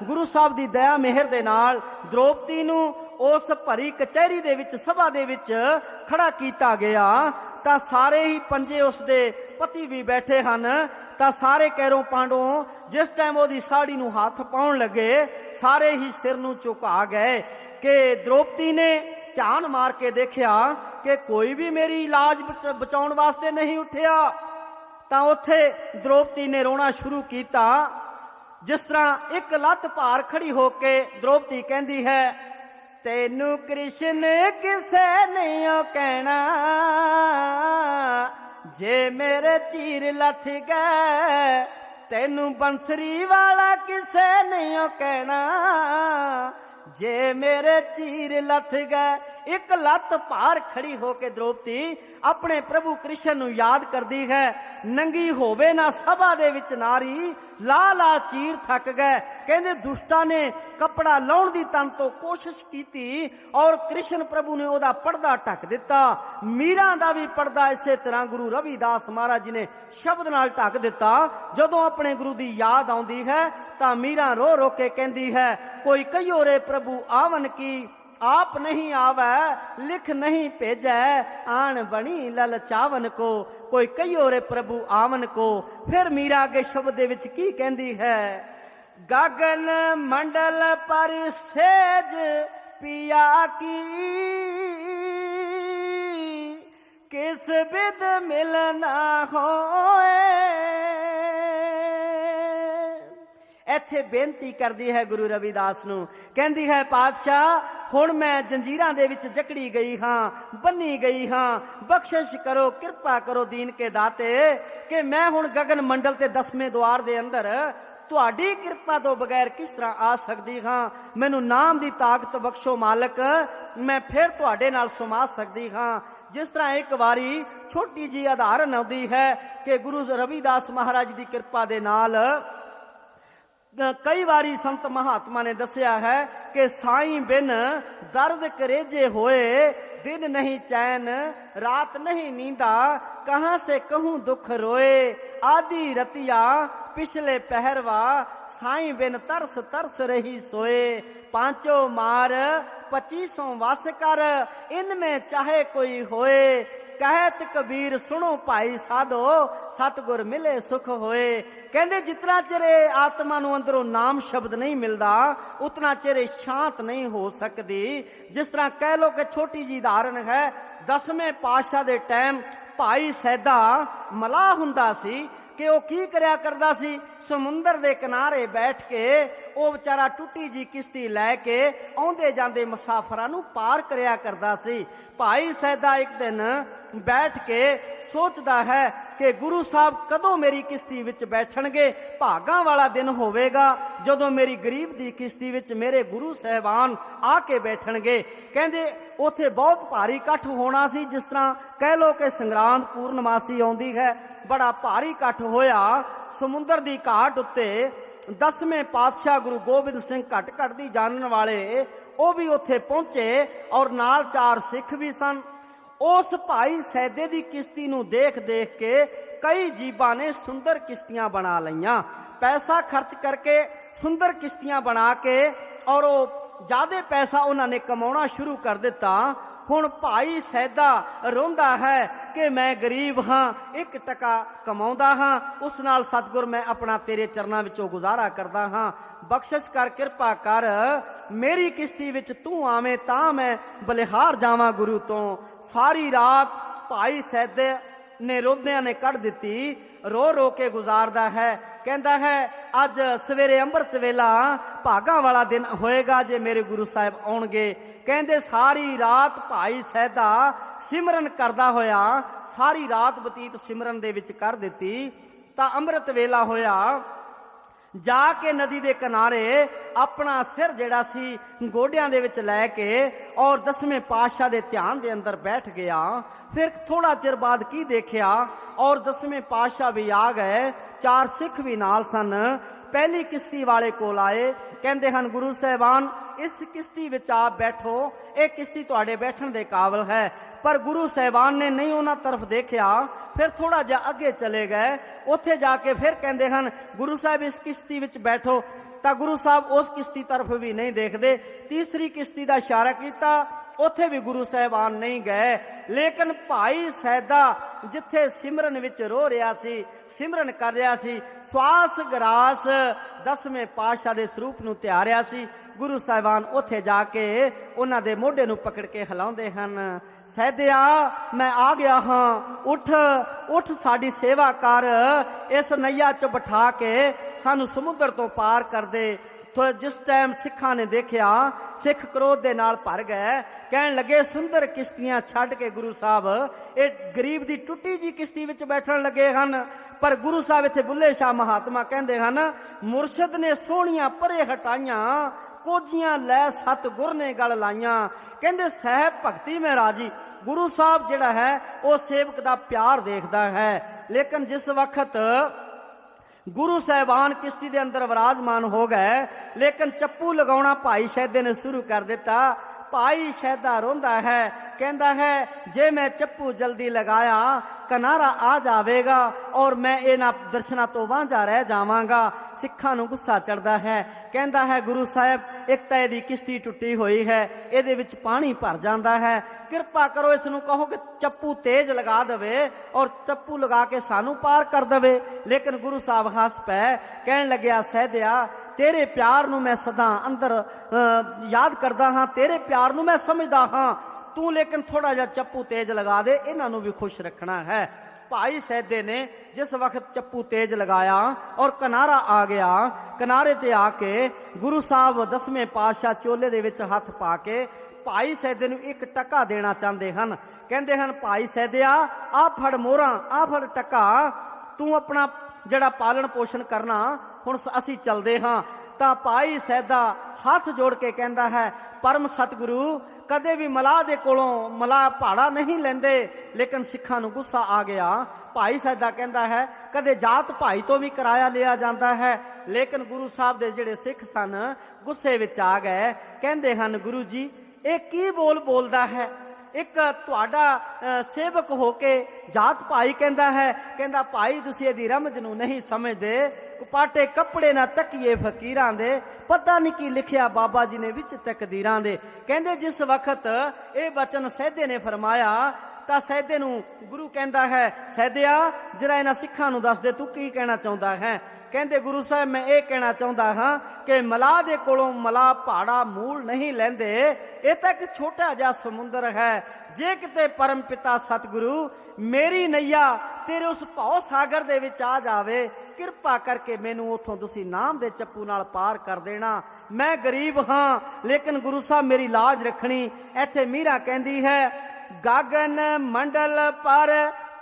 गुरु साहब दी दया मेहर दे नाल द्रौपदी नूं उस भरी कचहरी दे विच सभा दे विच खड़ा कीता गया, तां सारे ही पंजे उसदे पति भी बैठे हन, तां सारे कैरों पांडों जिस टाइम ओदी साड़ी नूं हाथ पाउण लगे सारे ही सिर नूं झुका गए कि द्रौपदी ने ध्यान मार के देखिया कि कोई भी मेरी लाज बचाउण वास्ते नहीं उठिया। तां उत्थे द्रौपदी ने रोना शुरू कीता। जिस तरह एक लत भार खड़ी होके द्रौपदी कहती है, तेनू कृष्ण किसे नहीं कहना, जे मेरे चीर लथ गए, तेनू बंसरी वाला किसे नहीं कहना, जे मेरे चीर लथ गए। एक लत भार खड़ी होके द्रौपदी अपने प्रभु कृष्ण नूं याद करदी है। नंगी होवे ना सभा दे विच नारी, ला ला चीर थक गए। कहंदे दुष्टा ने कपड़ा लाउण दी तन तो कोशिश कीती और कृष्ण प्रभु ने ओदा पर्दा ढक दिता। मीरा दा भी पर्दा इसे तरह गुरु रविदास महाराज जी ने शब्द नाल ढक दिता। जदों अपने गुरु दी याद आउंदी है तां मीरा रो रो के कहंदी है, कोई कहियो रे प्रभु आवन की, आप नहीं आवे लिख नहीं भेजै, आन बनी ललचावन को, कोई कहियो रे प्रभु आवन को। फिर मीरा के शब्द दे विच की कहंदी है, गगन मंडल पर सेज पिया की, किस बिद मिलना होए। इत्थे बेनती करदी है गुरु रविदास नूं, कहंदी है पातशाह हुण मैं जंजीरां दे विच जकड़ी गई हां, बन्नी गई हां, बख्शिश करो, कृपा करो दीन के दाते कि मैं हुण गगन मंडल ते 10वें द्वार दे अंदर तुहाडी कृपा तो बगैर किस तरह आ सकदी हां। मैनू नाम दी ताकत बख्शो मालक, मैं फिर तुहाडे नाल समा सकदी हां। जिस तरह एक बारी छोटी जी उदाहरण आउंदी है कि गुरु रविदास महाराज दी कृपा दे नाल कई बारी संत महात्मा ने दसिया है कि साईं बिन दर्द करेजे होए, दिन नहीं चैन रात नहीं नींदा, कहां से कहूं दुख रोए, आधी रतिया पिछले पहरवा, साईं बिन तरस तरस रही सोए, पांचों मार 25 वस कर, इनमें चाहे कोई होए, कहत कबीर सुनो भाई साधो, सतगुर मिले सुख होए। कहंदे जितना चिरे आत्मा नूं अंदरों नाम शब्द नहीं मिलता उतना चिरे शांत नहीं हो सकती। जिस तरह कह लो कि छोटी जी उदाहरण है, 10वें पातशाह दे टाइम भाई सैदा मलाह हुंदा सी कि वह की करया करदा सी, समुंदर दे किनारे बैठ के वह बेचारा टुटी जी किश्ती लैके आउंदे जांदे मुसाफरां नूं पार करया करदा सी। भाई सैदा एक दिन बैठ के सोचदा है कि गुरु साहब कदों मेरी किश्ती विच बैठणगे, भागां वाला दिन होवेगा जदों मेरी गरीब दी किश्ती विच मेरे गुरु साहबान आके बैठणगे। कहंदे उथे बहुत भारी इकट्ठ होना सी, जिस तरह कह लो कि संग्रांद पूर्णमासी आउंदी है, बड़ा भारी इकट्ठ होया। समुंदर दी घाट उत्ते 10वें पातशाह गुरु गोबिंद सिंह घट घट दी जानन वाले वो भी उत्थे पहुंचे और नाल 4 सिख भी सन। उस भाई सैदे दी किश्ती नूं देख देख के कई जीबां ने सुंदर किश्तियां बना लईयां, पैसा खर्च करके सुंदर किश्तियां बना के और ज्यादा पैसा उन्होंने कमाना शुरू कर दिता। हुण भाई सैदा रोंदा है कि मैं गरीब हाँ, 1 टका कमाउंदा हाँ, उस नाल सतगुर मैं अपना तेरे चरनां विचों गुजारा करदा हाँ, बख्शिश कर कृपा कर, मेरी किश्ती विच तू आवें तां मैं बलिहार जावां गुरु तो। सारी रात भाई सैदे ने रोंदियां ने कढ़ दिती, रो रो के गुजारदा है। कहता है अज सवेरे अंमृत वेला भागा वाला दिन होएगा जे मेरे गुरु साहब आउणगे। कहंदे सारी रात भाई सैदा सिमरन करदा होया सारी रात बतीत सिमरन दे विच कर दिती। तां अंमृत वेला होया, जाके नदी दे किनारे अपना सिर जिहड़ा सी गोडियां दे विच लै के और 10वें पातशाह दे ध्यान दे अंदर बैठ गया। फिर थोड़ा चिर बाद की देखिया और 10वें पातशाह भी आ गए, 4 सिख भी नाल सन। पहली किश्ती वाले कोल आए, कहते हैं गुरु साहबान इस किश्ती विच आप बैठो, ये किश्ती तुहाडे बैठण दे काबिल है। पर गुरु साहबान ने नहीं उन्हां तरफ देखिया, फिर थोड़ा जिहा अगे चले गए। उत्थे जाके फिर कहते हैं गुरु साहब इस किश्ती विच बैठो, तो गुरु साहब उस किश्ती तरफ भी नहीं देखते। तीसरी किश्ती का इशारा किया, उत्थे भी गुरु साहबान नहीं गए। लेकिन भाई सैदा जिथे सिमरन विच रो रहा सी, सिमरन कर रहा सी, श्वास ग्रास 10वें पातशाह के स्वरूप नूं त्यारिया सी। गुरु साहिबान उत्थे जाके उन्हां दे मोढे नूं पकड़ के हिलाउंदे हन, सैदिया मैं आ गया हाँ, उठ उठ साडी सेवा कर, इस नैया च बिठा के सानू समुद्र तो पार कर दे। तो जिस टाइम सिखा ने देखा, सिख क्रोध दे नाल भर गए, कहन लगे सुंदर किश्तियां छड्ड के गुरु साहब ये गरीब दी टुटी जी किश्ती विच बैठण लगे हन। पर गुरु साहब इत्थे बुल्ले शाह महात्मा कहंदे हन, मुरशद ने सोहणियां परे हटाइयां, कोजियां लै सतगुर ने गल लाइयां। कहंदे सहब भगती में राजी। गुरु साहब जिहड़ा है वो सेवक दा प्यार देखदा है। लेकिन जिस वक्त गुरु साहबान किश्ती के अंदर विराजमान हो गए, लेकिन चप्पू लगाउणा भाई शैदे ने शुरू कर दिता। भाई शैदा रोंदा है, कहता है जे मैं चप्पू जल्दी लगाया किनारा आ जाएगा और मैं इन्हां दर्शनां तो वांझा रह जावांगा। सिखां नूं गुस्सा चढ़दा है, कहता है गुरु साहब एक तां इहदी किश्ती टुटी हुई है, इहदे विच पानी भर जाता है, कृपा करो इस नूं कहो कि चप्पू तेज लगा देवे और चप्पू लगा के सानू पार कर देवे। लेकिन गुरु साहब हस पै, कहन लग्या सैदिया तेरे प्यार नूं मैं सदा अंदर याद करदा हाँ, तेरे प्यार नूं मैं समझदा हाँ, तू लेकिन थोड़ा जा चप्पू तेज लगा दे, इन्हां नूं भी खुश रखना है। भाई सैदे ने जिस वक्त चप्पू तेज लगाया और किनारा आ गया, किनारे ते आके गुरु साहब 10वें पातशाह चोले दे विच हथ पा के भाई सैदे नूं एक टका देना चाहते हैं। कहते हैं भाई सैदिया आ फड़ मोहरा, आ फड़ टका, तू अपना जड़ा पालन पोषण करना, हुण असी चलते हाँ। तो भाई सैदा हाथ जोड़ के कहता है परम सतगुरु कदे भी मलाह दे कोलों मलाह भाड़ा नहीं लेंदे। लेकिन सिखां नूं गुस्सा आ गया। भाई सैदा कहता है कदे जात भाई तो भी किराया लिया जाता है। लेकिन गुरु साहब दे जिहड़े सिख सन गुस्से विच आ गए, कहंदे हन गुरु जी ये की बोल बोलदा है, एक तुहाडा सेवक होके जात भाई कहता है, कहता भाई तुसीं इहदी रमज नूं नहीं समझदे, पाटे कपड़े ना तकिए फकीरां दे, पता नहीं की लिखिया बाबा जी ने विच तकदीरां दे। कहंदे जिस वक्त ये वचन सैदे ने फरमाया तां सैदे नूं गुरु कहता है सैदिया जरा इन्हां सिखां नूं दस दे तू की कहना चाहुंदा है। कहते गुरु साहब मैं ये कहना चाहता हाँ कि मलाह दे कोलों मलाह भाड़ा मूल नहीं लेंदे, ये तो एक छोटा जिहा समुंदर है। जे किते परम पिता सतगुरु मेरी नैया तेरे उस भौ सागर दे विच आ जावे, कृपा करके मैनू उथों तुसी नाम दे चप्पू नाल पार कर देना। मैं गरीब हाँ लेकिन गुरु साहब मेरी लाज रखनी। इत्थे मीरा कहंदी है गगन मंडल पर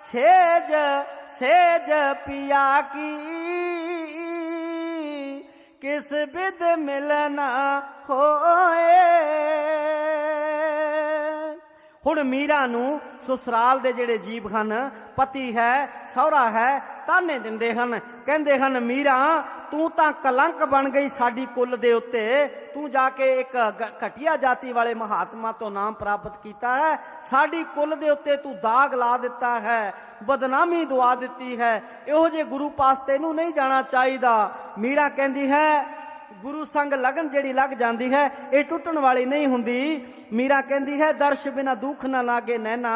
छेज सेज पिया की, किस बिद मिलना होए। हुण मीरा नूं ससुराल दे जिहड़े जीव हन, पति है सहुरा है, ताने दिंदे हन, कहंदे हन मीरा तू तां कलंक बन गई साडी कुल दे उत्ते, तू जाके एक घटिया जाति वाले महात्मा तो नाम प्राप्त किया है, साडी कुल दे उत्ते तू दाग ला दिता है, बदनामी दुआ दिती है, इहो जे गुरु पास तैनू नहीं जाना चाहिदा। मीरा कहंदी है गुरु संग लगन जिहड़ी लग जाती है ये टुटण वाली नहीं हुंदी। मीरा कहती है दर्श बिना दुख न लागे नैना,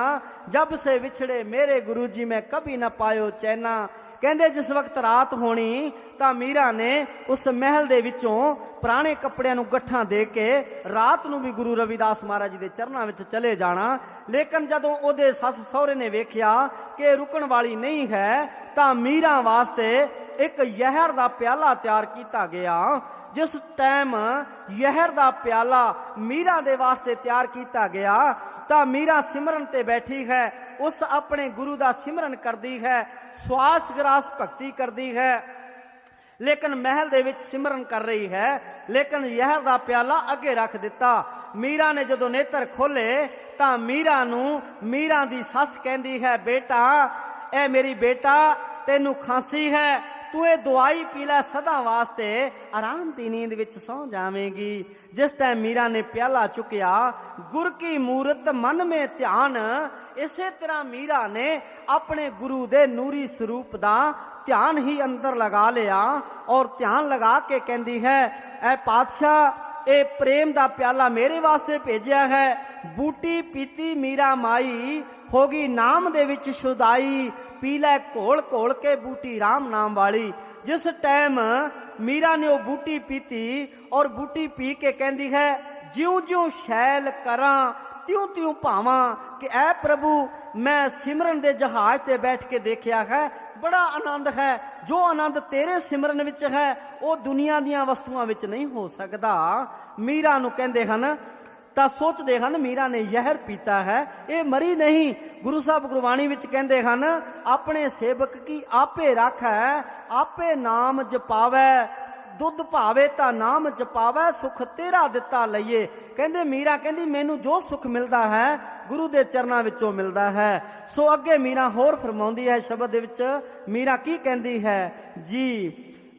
जब से विछड़े मेरे गुरु जी में कभी न पायो चैना। कहते जिस वक्त रात होनी तो मीरा ने उस महल दे विचों पुराने कपड़ियां नूं गट्ठां दे के रात नूं भी गुरु रविदास महाराज जी दे चरनां विच चले जाना। लेकिन जदों ओदे सस सहुरे ने वेख्या कि रुकण वाली नहीं है तो मीरा वास्ते एक यहर दा प्याला तैयार किया गया। जिस टाइम यहर दा प्याला मीरा दे वास्ते तैयार किया गया तो मीरा सिमरन ते बैठी है, उस अपने गुरु दा सिमरन करदी है, श्वास ग्रास भक्ति करदी है, लेकिन महल दे विच सिमरन कर रही है। लेकिन यहर दा प्याला अगे रख दिता। मीरा ने जदों नेत्र खोले तो मीरा नूं मीरा दी सस कहंदी है बेटा ए मेरी बेटा तेनू खांसी है, तू ये दवाई पी लै सदा वास्ते आराम की नींद विच सौ जावेगी। जिस टाइम मीरा ने प्याला चुकिया, गुर की मूरत मन में ध्यान, इसे तरह मीरा ने अपने गुरु दे नूरी स्वरूप दा ध्यान ही अंदर लगा लिया और ध्यान लगा के कहती है, ऐ पातशाह ये प्रेम दा प्याला मेरे वास्ते भेजिया है। बूटी पीती मीरा माई, होगी नाम दे विच शुदाई, पी लै घोल घोल के बूटी राम नाम वाली। जिस टाइम मीरा ने वो बूटी पीती और बूटी पी के कहती है, ज्यों ज्यों शैल करा त्यों त्यों भावा, कि ऐ प्रभु मैं सिमरन दे जहाज ते बैठ के देखिया है, बड़ा आनंद है। जो आनंद तेरे सिमरन विच है वो दुनिया दियां वस्तुआं विच नहीं हो सकदा। मीरा नूं कहंदे हन तां सोचदे हन मीरा ने जहर पीता है, ये मरी नहीं। गुरु साहब गुरबाणी विच कहंदे हन, अपने सेवक की आपे राखै, आपे नाम जपावै, दुध भावे ता नाम जपावै, सुख तेरा दिता लईए। कहंदे मीरा कहंदी मैनू जो सुख मिलता है गुरु दे चरनां विचों मिलता है। सो अगे मीरा होर फरमाउंदी है शब्द दे विच, मीरा की कहंदी है जी,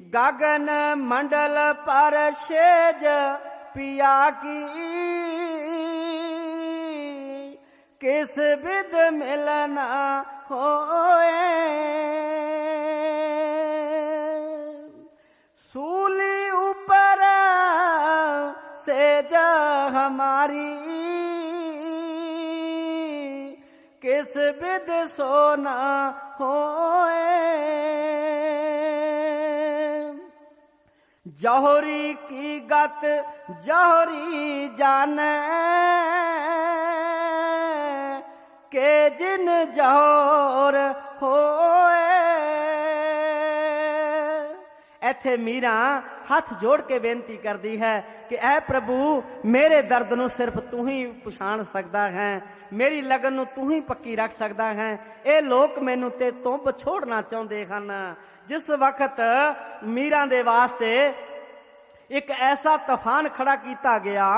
गगन मंडल पर शेज पिया की, किस विध मिलना होए, सूली ऊपर सेज हमारी, किस विध सोना होए, जौहरी की गत जौहरी जाने, के जिन जौहर होए। इत्थे मीरा हथ जोड़ के बेनती करती है कि ऐ प्रभु मेरे दर्द नूं सिर्फ तू ही पछाण सकदा है, मेरी लगन नूं तू ही पक्की रख सकदा है। ये लोग मैनू ते तो छोड़ना चाहते हैं। जिस वक्त मीरा दे वास्ते एक ऐसा तूफान खड़ा किया गया,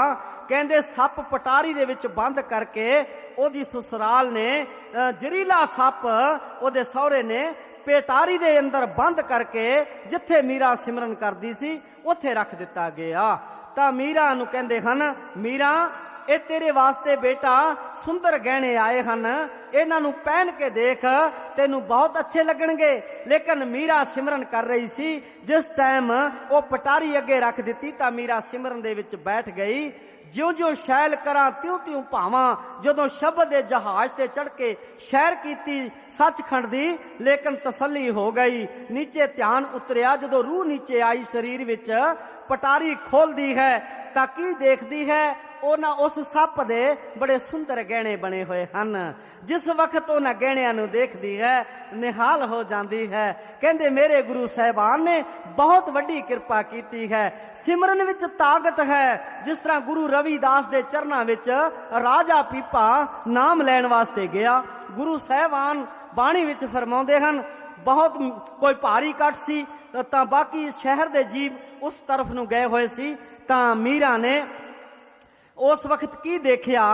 कहंदे सप पटारी दे विच बंद करके ओदी ससुराल ने जरीला सप ओदे सहुरे ने पेटारी दे अंदर बंद करके जिथे मीरा सिमरन करती सी उथे रख दिता गया। तां मीरा नूं कहंदे हन, मीरा ये तेरे वास्ते बेटा सुंदर गहने आए हैं, इन्हां नूं पहन के देख, तेनू बहुत अच्छे लगणगे। लेकिन मीरा सिमरन कर रही सी, जिस टाइम वो पटारी अगे रख दी तां मीरा सिमरन दे विच बैठ गई। ज्यों ज्यों शैल करा त्यों त्यों भावा, जदों शब्द दे जहाज ते चढ़ के शैर कीती सचखंड दी, लेकिन तसल्ली हो गई। नीचे ध्यान उतरिया, जदों रूह नीचे आई शरीर विच, पटारी खोलदी है तां की देखदी है, उन्हां उस सप दे बड़े सुंदर गहने बने हुए हैं। जिस वक्त उन्हां गहणियां नूं देखदी है निहाल हो जाती है। कहंदे मेरे गुरु साहिबान ने बहुत वड्डी किरपा की है, सिमरन विच ताकत है। जिस तरह गुरु रविदास दे चरनां विच राजा पीपा नाम लैण वास्ते गया, गुरु साहिबान बाणी विच फरमाउंदे हन, बहुत कोई भारी कट सी तां बाकी शहर दे जीव उस तरफ नूं गए हुए सी। तां मीरा ने उस वक्त की देखिया,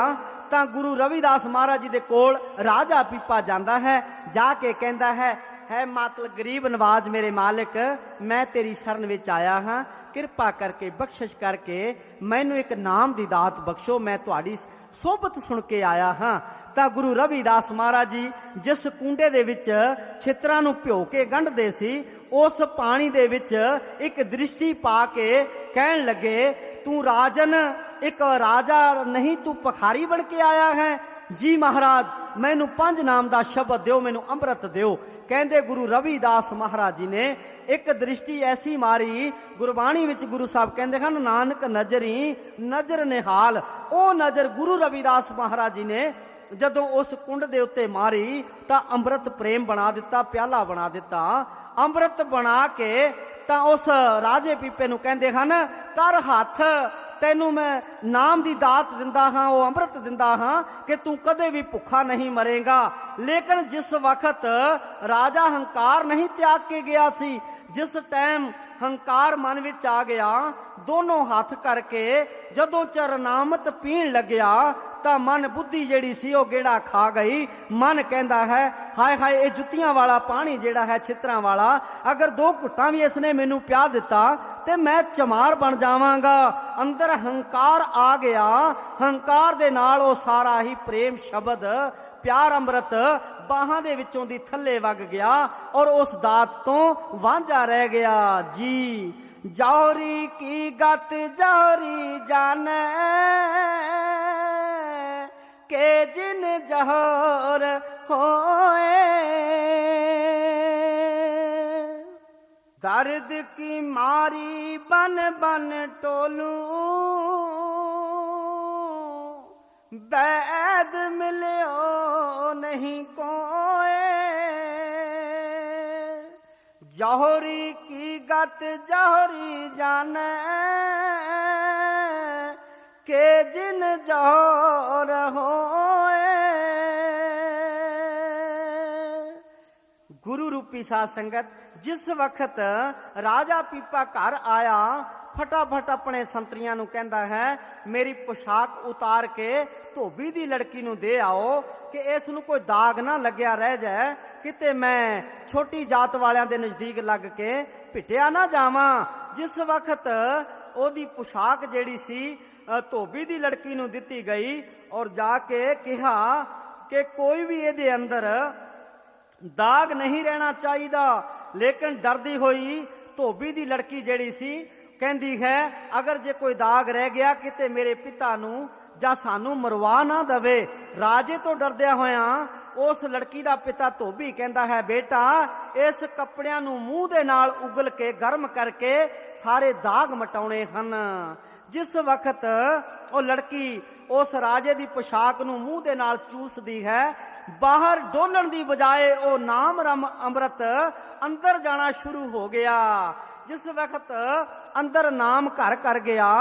तां गुरु रविदास महाराज जी दे कोल राजा पीपा जांदा है, जाके कहंदा है मातल गरीब नवाज मेरे मालिक, मैं तेरी शरण विच आया हाँ, किरपा करके बख्शिश करके मैनू एक नाम दी दात बख्शो, मैं तुहाडी सोबत सुन के आया हाँ। तां गुरु रविदास महाराज जी जिस कुंडे दे विच छितरां नूं भिओ के गंढदे सी, उस पानी दे विच एक दृष्टि पा के कहण लगे, तू राजन एक राजा नहीं, तू पखारी बन के आया है। जी महाराज मैनू 5 नाम दा शब्द दिओ, मैनू अमृत दिओ। कहंदे गुरु रविदास महाराज जी ने एक दृष्टि ऐसी मारी, गुरबाणी विच गुरु साहब कहंदे हन, नानक नजरी नजर निहाल। ओ नजर गुरु रविदास महाराज जी ने जदों उस कुंड दे उत्ते मारी तां अमृत प्रेम बना दिता, प्याला बना दिता। अमृत बना के तां उस राजे पीपे नूं कहंदे हन, कर हथ, तैनू मैं नाम दी दात दिंदा हाँ, वो अमृत दिंदा हाँ कि तू कदे भी भुखा नहीं मरेगा। लेकिन जिस वक्त राजा हंकार नहीं त्याग के गया सी, जिस टाइम हंकार मन विच आ गया, दोनों हाथ करके जदों चरनामत पीण लग्या ਤਾਂ ਮਨ ਬੁੱਧੀ ਜਿਹੜੀ ਸੀ ਉਹ ਗੇੜਾ ਖਾ ਗਈ। ਮਨ ਕਹਿੰਦਾ ਹੈ ਹਾਏ ਹਾਏ, ਇਹ ਜੁੱਤੀਆਂ ਵਾਲਾ ਪਾਣੀ ਜਿਹੜਾ ਹੈ ਛਿੱਤਰਾਂ ਵਾਲਾ, ਅਗਰ 2 ਘੁੱਟਾਂ ਵੀ ਇਸਨੇ ਮੈਨੂੰ ਪਿਆ ਦਿੱਤਾ ਤੇ ਮੈਂ ਚਮਾਰ ਬਣ ਜਾਵਾਂਗਾ। ਅੰਦਰ ਹੰਕਾਰ ਆ ਗਿਆ। ਹੰਕਾਰ ਦੇ ਨਾਲ ਉਹ ਸਾਰਾ ਹੀ ਪ੍ਰੇਮ ਸ਼ਬਦ, ਪਿਆਰ ਅੰਮ੍ਰਿਤ ਬਾਹਾਂ ਦੇ ਵਿੱਚੋਂ ਦੀ ਥੱਲੇ ਵਗ ਗਿਆ ਔਰ ਉਸ ਦਾਤ ਤੋਂ ਵਾਂਝਾ ਰਹਿ ਗਿਆ ਜੀ। ਜੌਹਰੀ ਕੀ ਗਤ ਜੌਹਰੀ ਜਾਣੈ, ਕੇ ਜਿਨ ਜਹਰ ਹੋਏ। दर्द की मारी बन बन टोलूं, बैद मिलियो नहीं कोए। जौहरी की गत जौहरी जाने, के जिन जौहर होए। गुरु रूपी साध संगत, जिस वक्त राजा पीपा घर आया, फटाफट अपने संतरियां नूं कहंदा है मेरी पोशाक उतार के धोबी दी लड़की नूं दे आओ कि इस नूं कोई दाग ना लग्या रह जाए, किते मैं छोटी जात वालियां दे नजदीक लग के पिटिया ना जावां। जिस वक्त ओदी पोशाक जिहड़ी सी धोबी दी लड़की नूं दित्ती गई और जाके कहा कि कोई भी इहदे अंदर दाग नहीं रहना चाहिए। लेकिन डरदी हुई धोबी दी लड़की जिहड़ी सी कहंदी है अगर जे कोई दाग रह गया किते मेरे पिता नूं जां सानू मरवा ना दवे। राजे तो डरदिया होया उस लड़की दा पिता धोबी कहंदा है बेटा इस कपड़ियां नूं मूंह दे नाल उगल के गर्म करके सारे दाग मटाउणे हन। जिस वक्त वो लड़की उस राजे दी पोशाक नूं मूंह दे नाल चूसदी है, बाहर डोलन दी बजाए वो नाम रम अमृत अंदर जाना शुरू हो गया। जिस वक्त अंदर नाम घर कर गया,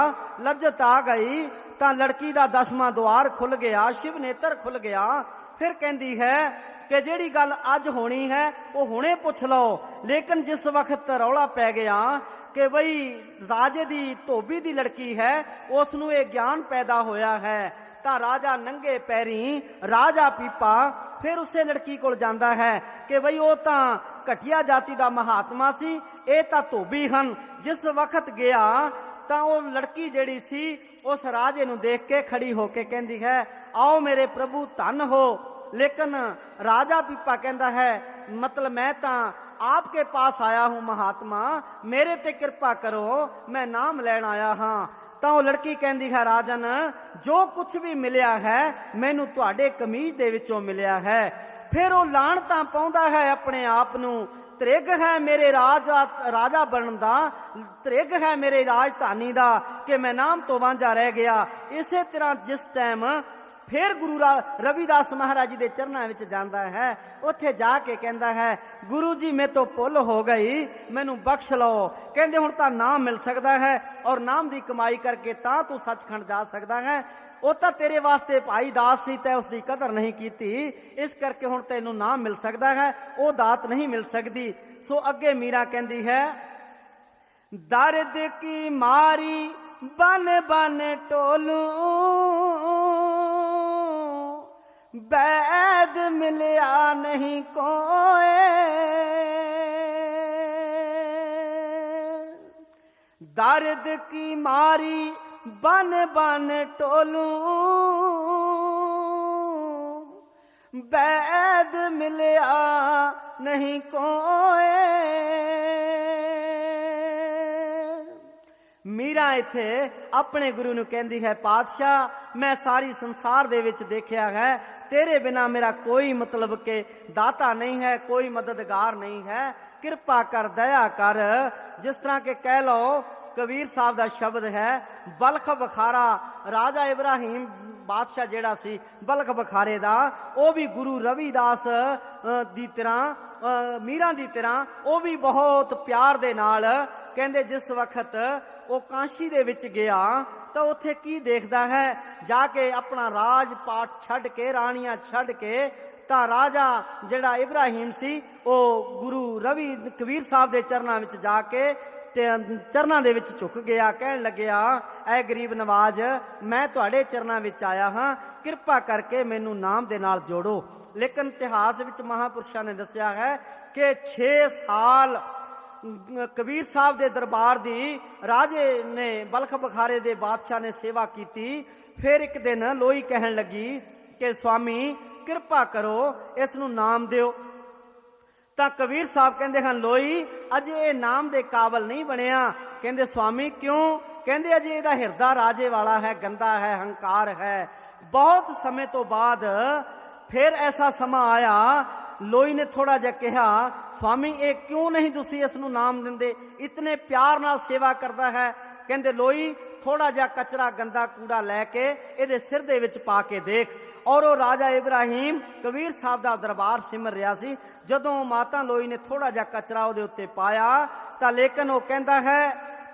लज्जत आ गई, तां लड़की दा 10वां द्वार खुल गया, शिव नेत्र खुल गया। फिर कहती है कि जिहड़ी गल अज होनी है वो हुणे पुछ लो। लेकिन जिस वक्त रौला पै गया कि बई राजे दी धोबी दी लड़की है, उसनूं ये ज्ञान पैदा होया है, तां राजा नंगे पैरी राजा पीपा फिर उसे लड़की कोल जांदा है कि बई वो तां घटिया जाति दा महात्मा सी, ये तां धोबी हन। जिस वक्त गया तां वो लड़की जिहड़ी सी उस राजे नूं देख के खड़ी होके कहंदी है आओ मेरे प्रभु धन हो। लेकिन राजा पीपा कहंदा है मतलब मैं तां आपके पास आया हूं महात्मा, मेरे ते कृपा करो, मैं नाम लैण आया हां। ਤਾਂ ਉਹ ਲੜਕੀ ਕਹਿੰਦੀ ਹੈ ਰਾਜਨ ਜੋ ਕੁਝ ਵੀ ਮਿਲਿਆ ਹੈ ਮੈਨੂੰ ਤੁਹਾਡੇ ਕਮੀਜ਼ ਦੇ ਵਿੱਚੋਂ ਮਿਲਿਆ ਹੈ। ਫਿਰ ਉਹ ਲਾਹਣਤਾਂ ਪਾਉਂਦਾ ਹੈ ਆਪਣੇ ਆਪ ਨੂੰ, ਤ੍ਰਿਗ ਹੈ ਮੇਰੇ ਰਾਜਾ ਬਣਨ ਦਾ, ਤ੍ਰਿਗ ਹੈ ਮੇਰੇ ਰਾਜਧਾਨੀ ਦਾ ਕਿ ਮੈਂ ਨਾਮ ਤੋਂ ਵਾਂਝਾ ਰਹਿ ਗਿਆ। ਇਸੇ ਤਰ੍ਹਾਂ ਜਿਸ ਟਾਈਮ फिर गुरु रविदास महाराज जी के चरणों में जाता है, उत्थे जाके कहता है गुरु जी मैं तो भुल हो गई, मैनू बख्श लो। कहते हुण तां नाम मिल सकता है और नाम की कमाई करके तां तू सचखंड जा सकता है। वो तो तेरे वास्ते भाई दास सी, तै उसकी कदर नहीं की, इस करके हुण तैनू नाम मिल सकता है, वो दात नहीं मिल सकती। सो अगे मीरा कहती है दर्द की मारी बन बन टोलू, बैद मिलिया नहीं कोए। दर्द की मारी बन बन टोलू, बैद मिलिया नहीं कोए। मीरा इत्थे अपने गुरु नूं कहंदी है पातशाह मैं सारी संसार दे विच देखिया है, तेरे बिना मेरा कोई मतलब के दाता नहीं है, कोई मददगार नहीं है, कृपा कर दया कर। जिस तरह के कह लो कबीर साहब का शब्द है बलख बखारा, राजा इब्राहिम बादशाह जेड़ा सी बलख बखारे दा, वो भी गुरु रविदास दी तरह मीरा दी तरह वो भी बहुत प्यार दे नाल कहंदे जिस वक्त वो काशी दे विच गया तो उत्थे की देखदा है जाके अपना राज पाठ छड़ के रानियां छड़ के तां राजा जेड़ा इब्राहिम सी वो गुरु रवि कबीर साहब दे चरनां विच जाके चरनां दे विच झुक गया, कहण लग्या ऐ गरीब नवाज मैं तुहाडे चरनां विच आया हां, ਕਿਰਪਾ ਕਰਕੇ ਮੈਨੂੰ ਨਾਮ ਦੇ ਨਾਲ ਜੋੜੋ। ਲੇਕਿਨ ਇਤਿਹਾਸ ਵਿੱਚ ਮਹਾਂਪੁਰਸ਼ਾਂ ਨੇ ਦੱਸਿਆ ਹੈ ਕਿ 6 ਸਾਲ ਕਬੀਰ ਸਾਹਿਬ ਦੇ ਦਰਬਾਰ ਦੀ ਰਾਜੇ ਨੇ, ਬਲਖ ਬਖਾਰੇ ਦੇ ਬਾਦਸ਼ਾਹ ਨੇ ਸੇਵਾ ਕੀਤੀ। ਫਿਰ ਇੱਕ ਦਿਨ ਲੋਈ ਕਹਿਣ ਲੱਗੀ ਕਿ ਸਵਾਮੀ ਕਿਰਪਾ ਕਰੋ, ਇਸ ਨੂੰ ਨਾਮ ਦਿਓ। ਤਾਂ ਕਬੀਰ ਸਾਹਿਬ ਕਹਿੰਦੇ ਹਨ ਲੋਈ ਅਜੇ ਇਹ ਨਾਮ ਦੇ ਕਾਬਲ ਨਹੀਂ ਬਣਿਆ। ਕਹਿੰਦੇ ਸਵਾਮੀ ਕਿਉਂ? ਕਹਿੰਦੇ ਅਜੇ ਇਹਦਾ ਹਿਰਦਾ ਰਾਜੇ ਵਾਲਾ ਹੈ, ਗੰਦਾ ਹੈ, ਹੰਕਾਰ ਹੈ। ਬਹੁਤ ਸਮੇਂ ਤੋਂ ਬਾਅਦ ਫਿਰ ਐਸਾ ਸਮਾਂ ਆਇਆ, ਲੋਈ ਨੇ ਥੋੜਾ ਜਿਹਾ ਕਿਹਾ ਸਵਾਮੀ ਇਹ ਕਿਉਂ ਨਹੀਂ ਤੁਸੀਂ ਇਸ ਨੂੰ ਨਾਮ ਦਿੰਦੇ, ਇਤਨੇ ਪਿਆਰ ਨਾਲ ਸੇਵਾ ਕਰਦਾ ਹੈ। ਕਹਿੰਦੇ ਲੋਈ ਥੋੜਾ ਜਿਹਾ ਕਚਰਾ ਗੰਦਾ ਕੂੜਾ ਲੈ ਕੇ ਇਹਦੇ ਸਿਰ ਦੇ ਵਿੱਚ ਪਾ ਕੇ ਦੇਖ। ਔਰ ਉਹ ਰਾਜਾ ਇਬਰਾਹੀਮ ਕਬੀਰ ਸਾਹਿਬ ਦਾ ਦਰਬਾਰ ਸਿਮਰ ਰਿਹਾ ਸੀ। ਜਦੋਂ ਮਾਤਾ ਲੋਈ ਨੇ ਥੋੜਾ ਜਿਹਾ ਕਚਰਾ ਉਹਦੇ ਉੱਤੇ ਪਾਇਆ ਤਾਂ ਲੇਕਿਨ ਉਹ ਕਹਿੰਦਾ ਹੈ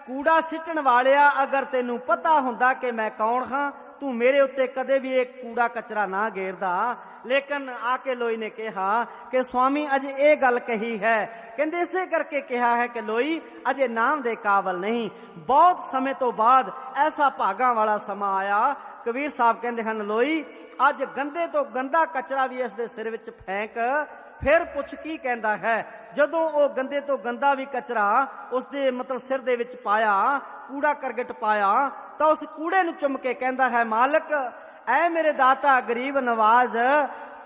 ਕੂੜਾ ਸਿੱਟਣ ਵਾਲਿਆ, ਅਗਰ ਤੈਨੂੰ ਪਤਾ ਹੁੰਦਾ ਕਿ ਮੈਂ ਕੌਣ ਹਾਂ ਤੂੰ ਮੇਰੇ ਉੱਤੇ ਕਦੇ ਵੀ ਇਹ ਕੂੜਾ ਕਚਰਾ ਨਾ ਗੇਰਦਾ। ਲੇਕਿਨ ਆ ਕੇ ਲੋਈ ਨੇ ਕਿਹਾ ਕਿ ਸਵਾਮੀ ਅਜੇ ਇਹ ਗੱਲ ਕਹੀ ਹੈ। ਕਹਿੰਦੇ ਇਸੇ ਕਰਕੇ ਕਿਹਾ ਹੈ ਕਿ ਲੋਈ ਅਜੇ ਨਾਮ ਦੇ ਕਾਬਲ ਨਹੀਂ। ਬਹੁਤ ਸਮੇਂ ਤੋਂ ਬਾਅਦ ਐਸਾ ਭਾਗਾਂ ਵਾਲਾ ਸਮਾਂ ਆਇਆ। ਕਬੀਰ ਸਾਹਿਬ ਕਹਿੰਦੇ ਹਨ ਲੋਈ ਅੱਜ ਗੰਦੇ ਤੋਂ ਗੰਦਾ ਕਚਰਾ ਵੀ ਇਸ ਦੇ ਸਿਰ ਵਿੱਚ ਫੈਂਕ। ਫਿਰ ਪੁੱਛ ਕੀ ਕਹਿੰਦਾ ਹੈ। ਜਦੋਂ ਉਹ ਗੰਦੇ ਤੋਂ ਗੰਦਾ ਵੀ ਕਚਰਾ ਉਸਦੇ ਮਤਲਬ ਸਿਰ ਦੇ ਵਿੱਚ ਪਾਇਆ, ਕੂੜਾ ਕਰਕਟ ਪਾਇਆ, ਤਾਂ ਉਸ ਕੂੜੇ ਨੂੰ ਚੁੰਮ ਕੇ ਕਹਿੰਦਾ ਹੈ ਮਾਲਕ ਐ ਮੇਰੇ ਦਾਤਾ ਗਰੀਬ ਨਵਾਜ਼,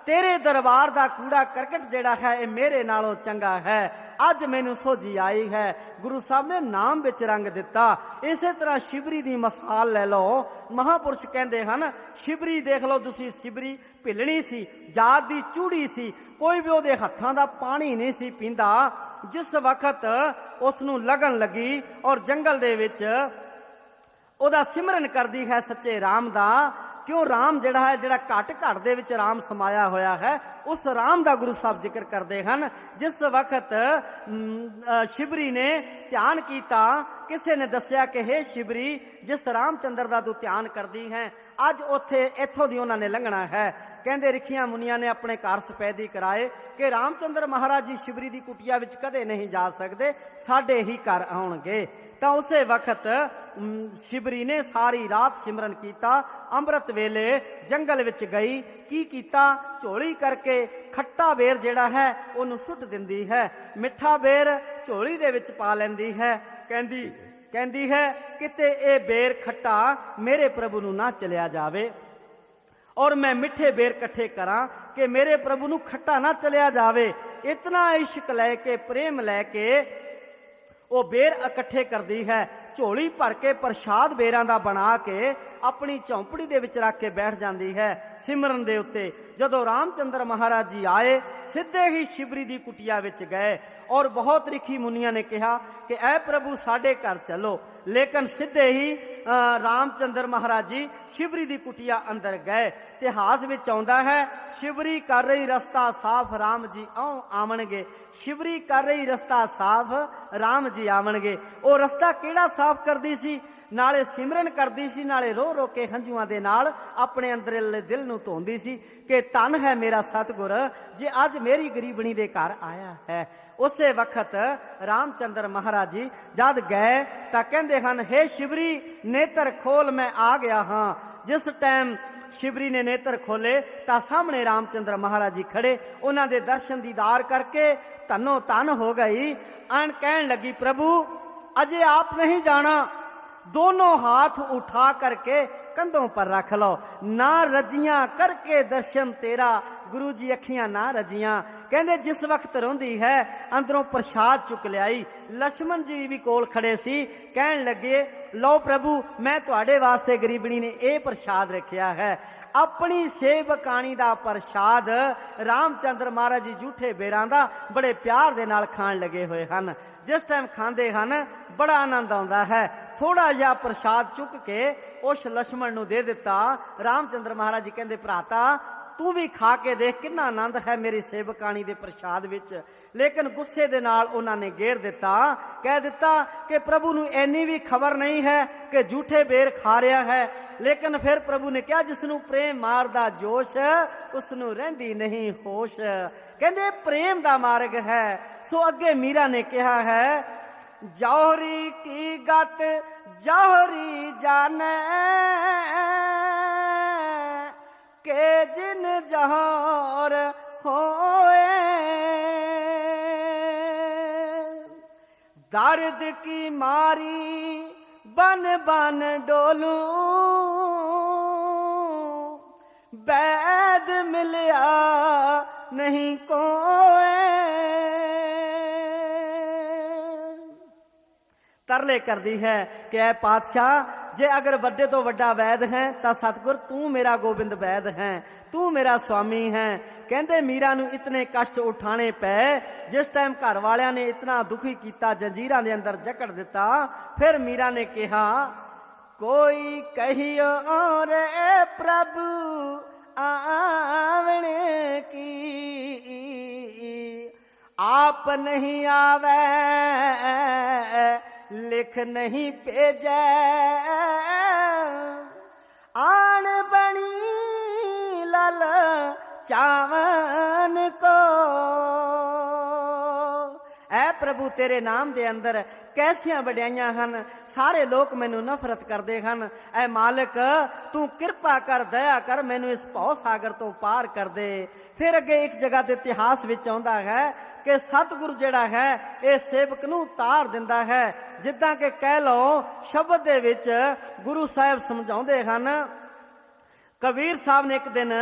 ਤੇਰੇ ਦਰਬਾਰ ਦਾ ਕੂੜਾ ਕਰਕਟ ਜਿਹੜਾ ਹੈ ਇਹ ਮੇਰੇ ਨਾਲੋਂ ਚੰਗਾ ਹੈ। ਅੱਜ ਮੈਨੂੰ ਸੋਝੀ ਆਈ ਹੈ, ਗੁਰੂ ਸਾਹਿਬ ਨੇ ਨਾਮ ਵਿੱਚ ਰੰਗ ਦਿੱਤਾ। ਇਸੇ ਤਰ੍ਹਾਂ ਸ਼ਿਵਰੀ ਦੀ ਮਿਸਾਲ ਲੈ ਲਓ। ਮਹਾਂਪੁਰਸ਼ ਕਹਿੰਦੇ ਹਨ ਸ਼ਿਵਰੀ ਦੇਖ ਲਓ ਤੁਸੀਂ, ਸ਼ਿਵਰੀ ਭਿਲਣੀ ਸੀ, ਜਾਤ ਦੀ ਚੂੜੀ ਸੀ, ਕੋਈ ਵੀ ਉਹਦੇ ਹੱਥਾਂ ਦਾ ਪਾਣੀ ਨਹੀਂ ਸੀ ਪੀਂਦਾ। ਜਿਸ ਵਕਤ ਉਸ ਨੂੰ ਲਗਨ ਲੱਗੀ ਔਰ ਜੰਗਲ ਦੇ ਵਿੱਚ ਉਹਦਾ ਸਿਮਰਨ ਕਰਦੀ ਹੈ ਸੱਚੇ ਰਾਮ ਦਾ, ਕਿਉਂ ਰਾਮ ਜਿਹੜਾ ਹੈ ਜਿਹੜਾ ਘਟ ਘਟ ਦੇ ਵਿੱਚ ਰਾਮ ਸਮਾਇਆ ਹੋਇਆ ਹੈ, ਉਸ ਰਾਮ ਦਾ ਗੁਰੂ ਸਾਹਿਬ ਜ਼ਿਕਰ ਕਰਦੇ ਹਨ। ਜਿਸ ਵਕਤ ਸ਼ਿਵਰੀ ਨੇ ਧਿਆਨ ਕੀਤਾ, ਕਿਸੇ ਨੇ ਦੱਸਿਆ ਕਿ ਹੇ ਸ਼ਿਵਰੀ ਜਿਸ ਰਾਮਚੰਦਰ ਦਾ ਤੂੰ ਧਿਆਨ ਕਰਦੀ ਹੈ ਅੱਜ ਉੱਥੇ ਇੱਥੋਂ ਦੀ ਉਹਨਾਂ ਨੇ ਲੰਘਣਾ ਹੈ। ਕਹਿੰਦੇ ਰਿਖੀਆਂ ਮੁਨੀਆਂ ਨੇ ਆਪਣੇ ਘਰ ਸਪੈਦੀ ਕਰਾਏ ਕਿ ਰਾਮਚੰਦਰ ਮਹਾਰਾਜ ਜੀ ਸ਼ਿਵਰੀ ਦੀ ਕੁਟੀਆ ਵਿੱਚ ਕਦੇ ਨਹੀਂ ਜਾ ਸਕਦੇ, ਸਾਡੇ ਹੀ ਘਰ ਆਉਣਗੇ। ਤਾਂ ਉਸੇ ਵਕਤ ਸ਼ਿਵਰੀ ਨੇ ਸਾਰੀ ਰਾਤ ਸਿਮਰਨ ਕੀਤਾ। ਅੰਮ੍ਰਿਤ ਵੇਲੇ ਜੰਗਲ ਵਿੱਚ ਗਈ, ਕੀ ਕੀਤਾ ਝੋਲੀ ਕਰਕੇ ਖੱਟਾ ਬੇਰ ਜਿਹੜਾ ਹੈ ਉਹਨੂੰ ਸੁੱਟ ਦਿੰਦੀ ਹੈ, ਮਿੱਠਾ ਬੇਰ ਝੋਲੀ ਦੇ ਵਿੱਚ ਪਾ ਲੈਂਦੀ ਹੈ। ਕਹਿੰਦੀ ਹੈ ਕਿਤੇ ਇਹ ਬੇਰ ਖੱਟਾ ਮੇਰੇ ਪ੍ਰਭੂ ਨੂੰ ਨਾ ਚਲਿਆ ਜਾਵੇ ਔਰ ਮੈਂ ਮਿੱਠੇ ਬੇਰ ਇਕੱਠੇ ਕਰਾਂ ਕਿ ਮੇਰੇ ਪ੍ਰਭੂ ਨੂੰ ਖੱਟਾ ਨਾ ਚਲਿਆ ਜਾਵੇ। ਇਤਨਾ ਇਸ਼ਕ ਲੈ ਕੇ ਪ੍ਰੇਮ ਲੈ ਕੇ ਉਹ ਬੇਰ ਇਕੱਠੇ ਕਰਦੀ ਹੈ, ਝੋਲੀ ਭਰ ਕੇ ਪ੍ਰਸ਼ਾਦ ਬੇਰਾਂ ਦਾ ਬਣਾ ਕੇ ਆਪਣੀ ਝੌਂਪੜੀ ਦੇ ਵਿੱਚ ਰੱਖ ਕੇ ਬੈਠ ਜਾਂਦੀ ਹੈ ਸਿਮਰਨ ਦੇ ਉੱਤੇ। ਜਦੋਂ ਰਾਮਚੰਦਰ ਮਹਾਰਾਜ ਜੀ ਆਏ ਸਿੱਧੇ ਹੀ ਸ਼ਿਵਰੀ ਦੀ ਕੁਟੀਆ ਵਿੱਚ ਗਏ ਔਰ ਬਹੁਤ ਰਿਖੀ ਮੁਨੀਆਂ ਨੇ ਕਿਹਾ ਕਿ ਐ ਪ੍ਰਭੂ ਸਾਡੇ ਘਰ ਚਲੋ। ਲੇਕਿਨ ਸਿੱਧੇ ਹੀ ਰਾਮਚੰਦਰ ਮਹਾਰਾਜ ਜੀ ਸ਼ਿਵਰੀ ਦੀ ਕੁਟੀਆ ਅੰਦਰ ਗਏ। ਇਤਿਹਾਸ ਵਿੱਚ ਆਉਂਦਾ ਹੈ ਸ਼ਿਵਰੀ ਕਰ ਰਹੀ ਰਸਤਾ ਸਾਫ਼ ਰਾਮ ਜੀ ਆਵਣਗੇ, ਸ਼ਿਵਰੀ ਕਰ ਰਹੀ ਰਸਤਾ ਸਾਫ਼ ਰਾਮ ਜੀ ਆਵਣਗੇ। ਉਹ ਰਸਤਾ ਕਿਹੜਾ ਸਾਫ਼ ਕਰਦੀ ਸੀ? ਨਾਲੇ ਸਿਮਰਨ ਕਰਦੀ ਸੀ, ਨਾਲੇ ਰੋ ਰੋ ਕੇ ਹੰਝੂਆਂ ਦੇ ਨਾਲ ਆਪਣੇ ਅੰਦਰਲੇ ਦਿਲ ਨੂੰ ਧੋਂਦੀ ਸੀ ਕਿ ਧੰਨ ਹੈ ਮੇਰਾ ਸਤਿਗੁਰ ਜੇ ਅੱਜ ਮੇਰੀ ਗਰੀਬਣੀ ਦੇ ਘਰ ਆਇਆ ਹੈ। ਉਸੇ ਵਕਤ ਰਾਮਚੰਦਰ ਮਹਾਰਾਜ ਜੀ ਜਦ ਗਏ ਤਾਂ ਕਹਿੰਦੇ ਹਨ ਹੇ ਸ਼ਿਵਰੀ ਨੇਤਰ ਖੋਲ ਮੈਂ ਆ ਗਿਆ ਹਾਂ। ਜਿਸ ਟਾਈਮ ਸ਼ਿਵਰੀ ਨੇ ਨੇਤਰ ਖੋਲੇ ਤਾਂ ਸਾਹਮਣੇ ਰਾਮਚੰਦਰ ਮਹਾਰਾਜ ਜੀ ਖੜੇ, ਉਹਨਾਂ ਦੇ ਦਰਸ਼ਨ ਦੀਦਾਰ ਕਰਕੇ ਧਨੋ ਧਨ ਹੋ ਗਈ। ਅਣ ਕਹਿਣ ਲੱਗੀ ਪ੍ਰਭੂ अजय आप नहीं जाना, दोनों हाथ उठा करके कंधों पर रख लो, ना रजियां करके दर्शन तेरा, गुरु जी अखियां ना रजियां। कहते जिस वक्त रोंदी है अंदरों प्रसाद चुक लियाई। लक्ष्मण जी भी कोल खड़े सी, कहन लगे लो प्रभु मैं तुहाडे वास्ते गरीबनी ने यह प्रसाद रखिया है। अपनी सेवकाणी दा प्रसाद रामचंद्र महाराज जी झूठे बेरां दा बड़े प्यार दे नाल खाण लगे हुए हन। जिस टाइम खांदे हन बड़ा आनंद आउंदा है। थोड़ा जिहा प्रसाद चुक के उस लक्ष्मण नूं दे दिता। रामचंद्र महाराज जी कहंदे भराता तू भी खा के देख कितना आनंद है मेरी सेवकाणी दे प्रसाद विच। लेकिन गुस्से दे नाल उन्हां ने घेर दिता, कह दिता कि प्रभु नूं इन्नी भी खबर नहीं है कि झूठे बेर खा रहा है। लेकिन फिर प्रभु ने कहा जिसनूं प्रेम मारदा जोश उसनूं रहिंदी नहीं होश। कहंदे प्रेम दा मार्ग है। सो अगे मीरा ने कहा है जौहरी की गत जौहरी जाने, के जिन जहर होए। दर्द की मारी बन बन डोलूं, वैद मिलया नहीं कोए। तरले करदी है कि ऐ पातशाह, जे अगर वड्डे तो वड्डा वैद है तो सतगुर तू मेरा गोबिंद वैद है, तू मेरा स्वामी है। कहते मीरा नू इतने कष्ट उठाने पे, जिस टाइम घर वालियां ने इतना दुखी किया, जंजीरां दे अंदर जकड़ दिता, फिर मीरा ने कहा कोई कहियो और ए प्रभु आवने की, आप नहीं आवे लिख नहीं भेजे। आन बनी लल चावन को, ऐ प्रभु तेरे नाम दे अंदर कैसियां वड्याइयां हन, सारे लोग मैनू नफरत करते हैं। ऐ मालिक तू कृपा कर, दया कर, मैनू इस भौ सागर तो पार कर दे। फिर अगे एक जगह के इतिहास विच आउंदा है कि सतगुरु जिहड़ा है ये सेवक नू तार दिंदा है। जिद्दां कि कह लो शब्द दे विच गुरु साहब समझाउंदे हन। कबीर साहब ने एक दिन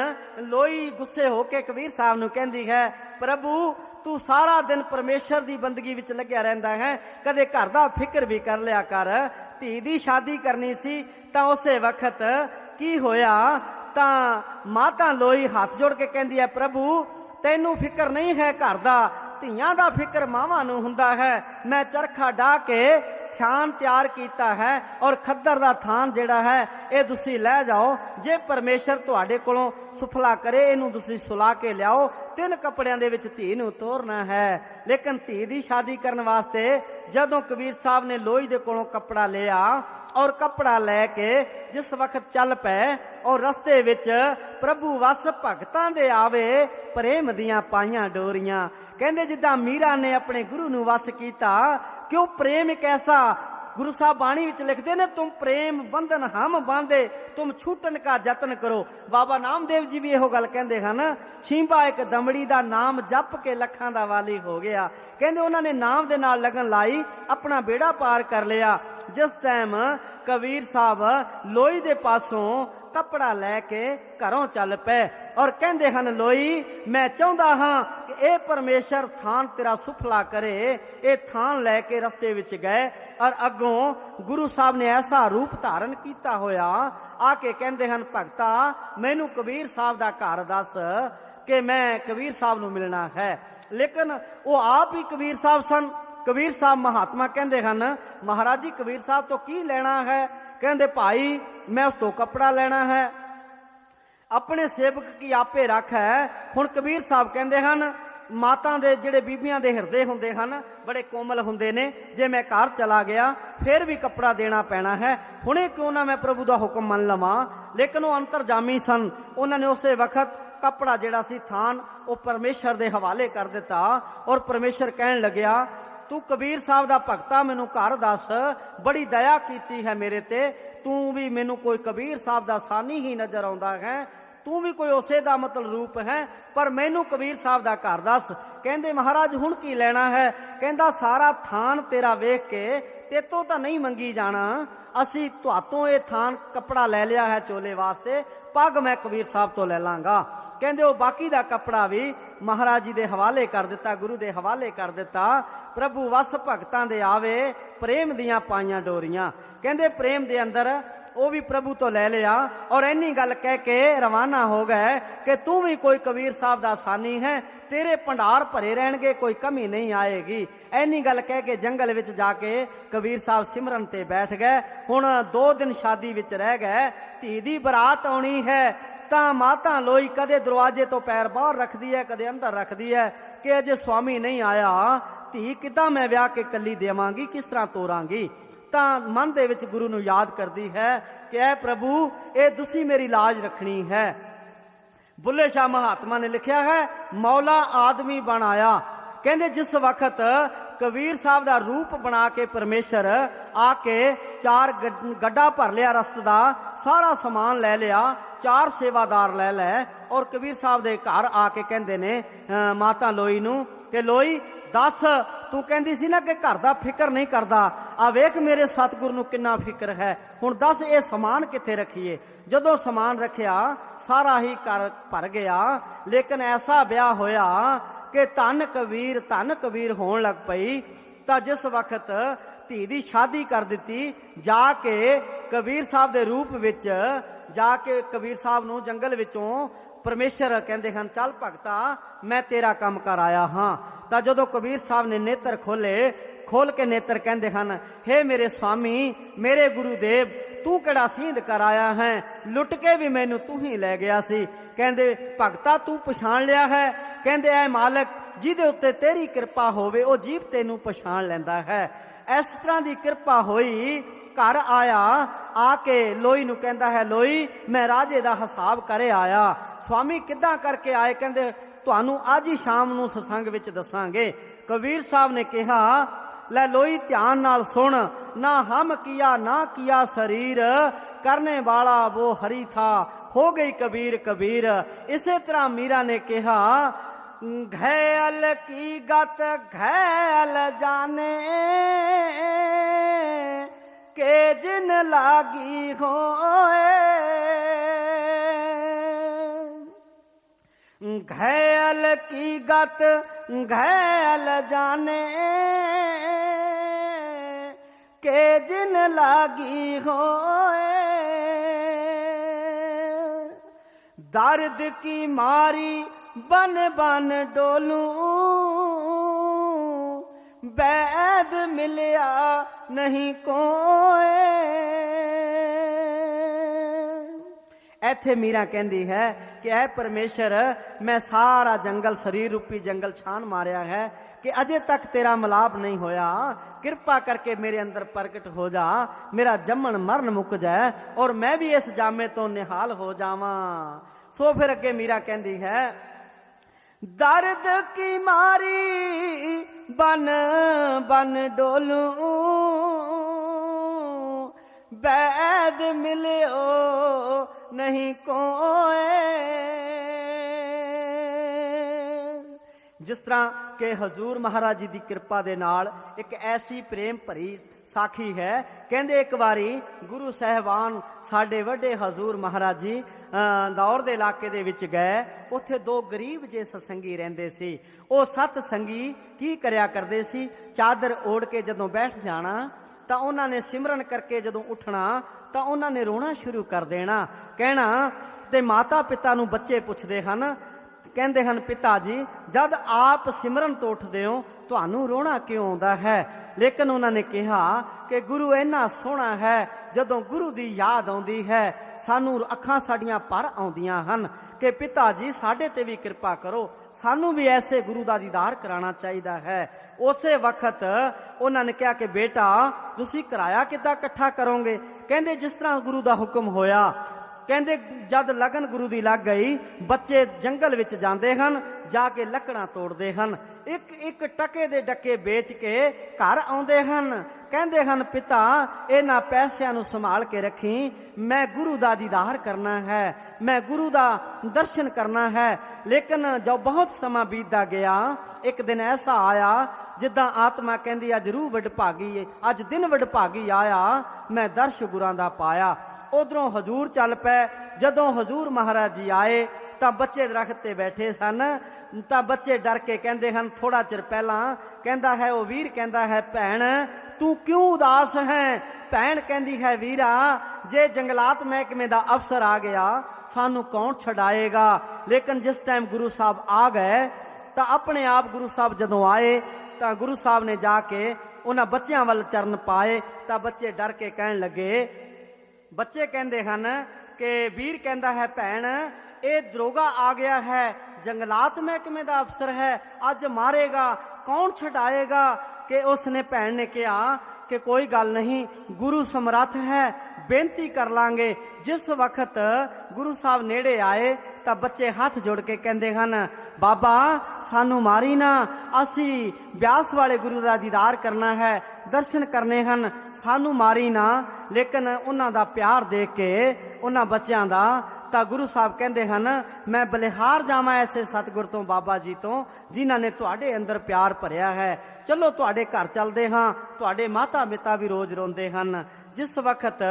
लोई गुस्से होके कबीर साहब नू कहंदी है, प्रभु तू सारा दिन परमेश्वर की बंदगी विच लग्या रहिंदा है, कदे घर दा फिक्र भी कर लिया कर। धी दी शादी करनी सी तां उसे वक्त की होया, तां माता लोई हाथ जोड़ के कहंदी है, प्रभु तैनू फिक्र नहीं है घर दा, ਧੀਆਂ ਦਾ ਫਿਕਰ ਮਾਵਾਂ ਨੂੰ ਹੁੰਦਾ ਹੈ। मैं चरखा ਡਾ के थान तैयार किया है और खद्दर का थान जिहड़ा है ये तुसी लै जाओ। जे परमेश्वर तुहाडे कोलों सुफला करे इनू तुसी सुला के लियाओ। 3 कपड़ियां दे विच धी नू तोरना है। लेकिन धी दी शादी करन वास्ते जदों कबीर साहब ने लोई दे कोलों कपड़ा लिया और कपड़ा लैके जिस वक्त चल पे और रस्ते विच प्रभु वस भगतां दे आवे प्रेम दियां पाइयां डोरियां। कहंदे जिद्दां मीरा ने अपने गुरु नू वस कीता, क्यों प्रेम एक ऐसा, गुरु साहब बाणी विच लिखते ने, तुम प्रेम बंधन हम बांधे तुम छूटन का जतन करो। बाबा नामदेव जी भी यहो गल कहंदे हन, छींबा एक दमड़ी दा नाम जप के लखां दा वाली हो गया। कहंदे उन्होंने नाम दे नाल लगन लाई, अपना बेड़ा पार कर लिया। जिस टाइम कबीर साहब लोई दे पासों कपड़ा लैके घरों चल पे और कहंदे हन, लोई मैं चाहुंदा हां कि ए परमेश्वर थान तेरा सुफला करे। ये थान लैके रस्ते विच गए और अगों गुरु साहब ने ऐसा रूप धारण किया होया, आके कहंदे हन, भगता मैनू कबीर साहब दा घर दस कि मैं कबीर साहब नू मिलना है। लेकिन वो आप ही कबीर साहब सन। कबीर साहब महात्मा कहंदे हन, महाराज जी कबीर साहब तो की लेना है? कहंदे भाई मैं उस तो कपड़ा लेना है, अपने सेवक की आपे रख है। हुण कबीर साहब कहंदे हन, माता दे जिहड़े बीबियां दे हिरदे हुंदे हन बड़े कोमल हुंदे ने, जे मैं घर चला गया फिर भी कपड़ा देना पैना है। हुणे क्यों ना मैं प्रभु दा हुक्म मन लवां। लेकिन वो अंतरजामी सन, उन्होंने उस वक्त कपड़ा जिहड़ा सी थान वो परमेश्वर दे हवाले कर दिता और परमेश्वर कहन लग्या, तू कबीर साहब दा भगता मैनू घर दस, बड़ी दया कीती है मेरे ते, तू भी मैनू कोई कबीर साहब दा सानी ही नजर आउंदा है, तू भी कोई उसे दा मतलब रूप है, पर मैनू कबीर साहब दा घर दस। कहंदे महाराज हुण की लेना है? कहंदा सारा थान तेरा वेख के तेतों तो नहीं मंगी जाना, असी तुहातों ये थान कपड़ा ले लिया है चोले वास्ते, पग मैं कबीर साहब तो ले लांगा। कहंदे वो बाकी दा कपड़ा भी महाराज जी दे हवाले कर दिता, गुरु दे हवाले कर दिता। प्रभु वस भगतां दे आवे प्रेम दियां पाइयां डोरियां। कहंदे प्रेम दे अंदर वो भी प्रभु तो ले लिया और इन्नी गल कह के रवाना हो गए कि तू भी कोई कबीर साहब दा सानी है, तेरे भंडार भरे रहणगे, कोई कमी नहीं आएगी। इन्नी गल कह के जंगल विच जाके कबीर साहब सिमरन ते बैठ गए। हुण 2 दिन शादी विच रह गए, धी दी बरात आउणी है तां माता लोई कदे दरवाजे तो पैर बाहर रखदी है, कदे अंदर रखदी है कि अजे स्वामी नहीं आया, धी किदां मैं ब्याह के कली देवांगी, किस तरह तोरांगी। तां मन दे विच गुरु नूं याद करदी है कि ऐ प्रभु ये तुसी मेरी लाज रखनी है। बुल्ले शाह महात्मा ने लिखिया है, मौला आदमी बनाया। कहंदे जिस वक्त कबीर साहब का रूप बना के परमेश्वर आके 4 गड्ढा भर लिया रस्त का, सारा समान ले लिया, 4 सेवादार ले लै और कबीर साहब के घर आके कहते ने माता लोई नू कि लोई दस तू कहती सी ना कि घर का फिक्र नहीं करता, आ वेख मेरे सतगुरु नू किन्ना फिक्र है, हुण दस ये समान कित्थे रखीए। जदों समान रखिया सारा ही घर भर गया, लेकिन ऐसा ब्याह होया कि धन कबीर होण लग पई। तां जिस वक्त धी दी शादी कर दिती, जाके कबीर साहब दे रूप विच जाके कबीर साहब नू जंगल विचों परमेश्वर कहते हैं चल भगता मैं तेरा काम कर आया हाँ। तो जदों कबीर साहब ने नेत्र खोल के नेत्र कहते हैं, हे मेरे स्वामी मेरे गुरुदेव तू केड़ा सींध कर आया है, लुट के भी मैनू तू ही लै गया सी। कहते भगता तू पछाण लिया है, कहते ऐ मालक जिहदे उत्ते तेरी कृपा होवे ओ जीव तेनू पछाण लैंदा है। इस तरह की कृपा होई, घर आया, आके लोई नू कहता है लोई मैं राजे का हिसाब करे आया। स्वामी किद्दां करके आए, कहते तुहानू अज ही शाम नू सत्संग विच दसांगे। कबीर साहब ने कहा लै लोई ध्यान नाल सुन, ना हम किया ना किया शरीर, करने वाला वो हरि था, हो गई कबीर कबीर। इसे तरह मीरा ने कहा घैल की गत घैल जाने के जिन लागी होए, घैल की गत घैल जाने के जिन लागी होए, दर्द की मारी बन बन डोलूं, बैद मिलिया नहीं कोए। इत्थे मीरा कहती है कि ऐ परमेश्वर मैं सारा जंगल शरीर रूपी जंगल छान मारिया है कि अजे तक तेरा मिलाप नहीं होया, कृपा करके मेरे अंदर प्रकट हो जा, मेरा जमन मरण मुक जाए और मैं भी इस जामे तो निहाल हो जावा। सो फिर अगे मीरा कहती है दर्द की मारी बन बन डोलूं, बैद मिलियो नहीं कोए। जिस तरह के हजूर महाराज जी की कृपा दे नाल एक ऐसी प्रेम भरी साखी है। कहंदे एक बारी गुरु साहिबान साडे वड्डे हजूर महाराज जी दौर दे इलाके दे विच गए, उत्थे 2 गरीब जे सत्संगी रहिंदे सी। वो सत्संगी की करया करदे सी, चादर ओढ़ के जदों बैठ जाना तां उन्हां ने सिमरन करके जदों उठना तां उन्हां ने रोना शुरू कर देना, कहना ते माता पिता नूं बच्चे पुछदे हन, कहते हैं पिता जी जब आप सिमरन तो उठते हो तुहानू रोना क्यों आता है। लेकिन उन्होंने कहा कि गुरु इन्ना सोहना है, जदों गुरु की याद आती है सानू अखां साडियां भर आउंदियां हन कि पिता जी साडे ते भी कृपा करो, सानू भी ऐसे गुरु का दीदार कराना चाहिए है। उसे वक्त उन्होंने कहा कि बेटा तुसी किराया किद्दां इकट्ठा करोगे। कहते जिस तरह गुरु का हुक्म होया, कहते जद लगन गुरु की लग गई, बच्चे जंगल विच जाते हैं, जाके लकड़ां तोड़ते हैं, एक एक टके दे डके बेच के घर आउंदे हैं। कहते हैं पिता इन्हां पैसिਆਂ ਨੂੰ संभाल के रखी, मैं गुरु का दीदार करना है, मैं गुरु का दर्शन करना है। लेकिन जो बहुत समा बीतदा गया, एक दिन ऐसा आया जिद्दां आत्मा कहती अज रूह वडभागी, अज दिन वडभागी आया, मैं दर्श गुरां दा पाया। उधरों हजूर चल पे, जदों हजूर महाराज जी आए तां बच्चे दरख्त ते बैठे सन, तां बच्चे डर के कहते हैं थोड़ा चिर पहला कहता है वो वीर कहता है भैन तू क्यों उदास है। भैन कहती है वीरा जे जंगलात महकमे का अफसर आ गया सानू कौन छड़ाएगा। लेकिन जिस टाइम गुरु साहब आ गए तां अपने आप गुरु साहब जदों आए तां गुरु साहब ने जाके उन्हां बच्चों वाल चरण पाए, तां बच्चे डर के कहन लगे, बच्चे कहते हैं कि वीर कहता है भैन ये दरोगा आ गया है, जंगलात महकमे का अफसर है, अज मारेगा, कौन छड़ाएगा। कि उसने भैन ने कहा कि कोई गल नहीं, गुरु समर्थ है, बेनती कर लांगे। जिस वक्त गुरु साहब नेड़े आए ਤਾਂ ਬੱਚੇ ਹੱਥ ਜੋੜ ਕੇ ਕਹਿੰਦੇ ਹਨ, ਬਾਬਾ ਸਾਨੂੰ ਮਾਰੀ ਨਾ, ਅਸੀਂ ਬਿਆਸ ਵਾਲੇ ਗੁਰੂ ਦਾ ਦੀਦਾਰ ਕਰਨਾ ਹੈ, ਦਰਸ਼ਨ ਕਰਨੇ ਹਨ, ਸਾਨੂੰ ਮਾਰੀ ਨਾ। ਲੇਕਿਨ ਉਹਨਾਂ ਦਾ ਪਿਆਰ ਦੇਖ ਕੇ ਉਹਨਾਂ ਬੱਚਿਆਂ ਦਾ ਤਾਂ ਗੁਰੂ ਸਾਹਿਬ ਕਹਿੰਦੇ ਹਨ, ਮੈਂ ਬਲਿਹਾਰ ਜਾਵਾਂ ਐਸੇ ਸਤਿਗੁਰ ਤੋਂ, ਬਾਬਾ ਜੀ ਤੋਂ, ਜਿਨ੍ਹਾਂ ਨੇ ਤੁਹਾਡੇ ਅੰਦਰ ਪਿਆਰ ਭਰਿਆ ਹੈ। ਚਲੋ ਤੁਹਾਡੇ ਘਰ ਚੱਲਦੇ ਹਾਂ। ਤੁਹਾਡੇ ਮਾਤਾ ਪਿਤਾ ਵੀ ਰੋਜ਼ ਰੋਂਦੇ ਹਨ। ਜਿਸ ਵਕਤ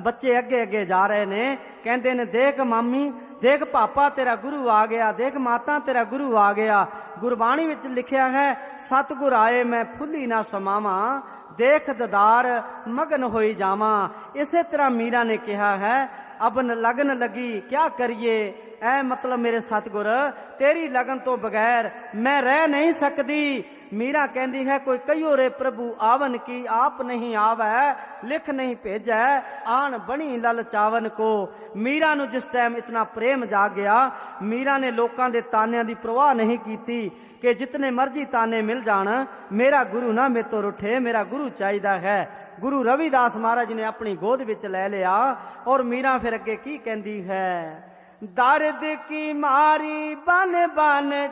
ਬੱਚੇ ਅੱਗੇ ਅੱਗੇ ਜਾ ਰਹੇ ਨੇ, ਕਹਿੰਦੇ ਨੇ, ਦੇਖ ਮਾਮੀ, ਦੇਖ ਪਾਪਾ ਤੇਰਾ ਗੁਰੂ ਆ ਗਿਆ, ਦੇਖ ਮਾਤਾ ਤੇਰਾ ਗੁਰੂ ਆ ਗਿਆ। ਗੁਰਬਾਣੀ ਵਿੱਚ ਲਿਖਿਆ ਹੈ, ਸਤਿਗੁਰ ਆਏ ਮੈਂ ਫੁੱਲੀ ਨਾ ਸਮਾਵਾਂ, ਦੇਖ ਦਦਾਰ ਮਗਨ ਹੋਈ ਜਾਵਾਂ। ਇਸੇ ਤਰ੍ਹਾਂ ਮੀਰਾ ਨੇ ਕਿਹਾ ਹੈ, ਅਬਨ ਲਗਨ ਲਗੀ ਕਿਆ ਕਰੀਏ, ਐ ਮਤਲਬ ਮੇਰੇ ਸਤਿਗੁਰ ਤੇਰੀ ਲਗਨ ਤੋਂ ਬਗੈਰ ਮੈਂ ਰਹਿ ਨਹੀਂ ਸਕਦੀ। ਮੀਰਾ ਕਹਿੰਦੀ ਹੈ, ਕੋਈ ਕਹੀਓ ਰੇ ਪ੍ਰਭੂ ਆਵਨ ਕੀ, ਆਪ ਨਹੀਂ ਆਵੈ ਲਿਖ ਨਹੀਂ ਭੇਜੈ, ਆਣ ਬਣੀ ਲਲਚਾਵਨ ਕੋ। ਮੀਰਾ ਨੂੰ ਜਿਸ ਟਾਈਮ ਇਤਨਾ ਪ੍ਰੇਮ ਜਾਗ ਗਿਆ, ਮੀਰਾ ਨੇ ਲੋਕਾਂ ਦੇ ਤਾਨਿਆਂ ਦੀ ਪ੍ਰਵਾਹ ਨਹੀਂ ਕੀਤੀ ਕਿ ਜਿਤਨੇ ਮਰਜ਼ੀ ਤਾਨੇ ਮਿਲ ਜਾਣ, ਮੇਰਾ ਗੁਰੂ ਨਾ ਮੇਰੇ ਤੋਂ ਰੁੱਠੇ, ਮੇਰਾ ਗੁਰੂ ਚਾਹੀਦਾ ਹੈ। ਗੁਰੂ ਰਵਿਦਾਸ ਮਹਾਰਾਜ ਨੇ ਆਪਣੀ ਗੋਦ ਵਿੱਚ ਲੈ ਲਿਆ। ਔਰ ਮੀਰਾ ਫਿਰ ਅੱਗੇ ਕੀ ਕਹਿੰਦੀ ਹੈ, ਦਰਦ ਕੀ ਮਾਰੀ ਬਨ ਬਨ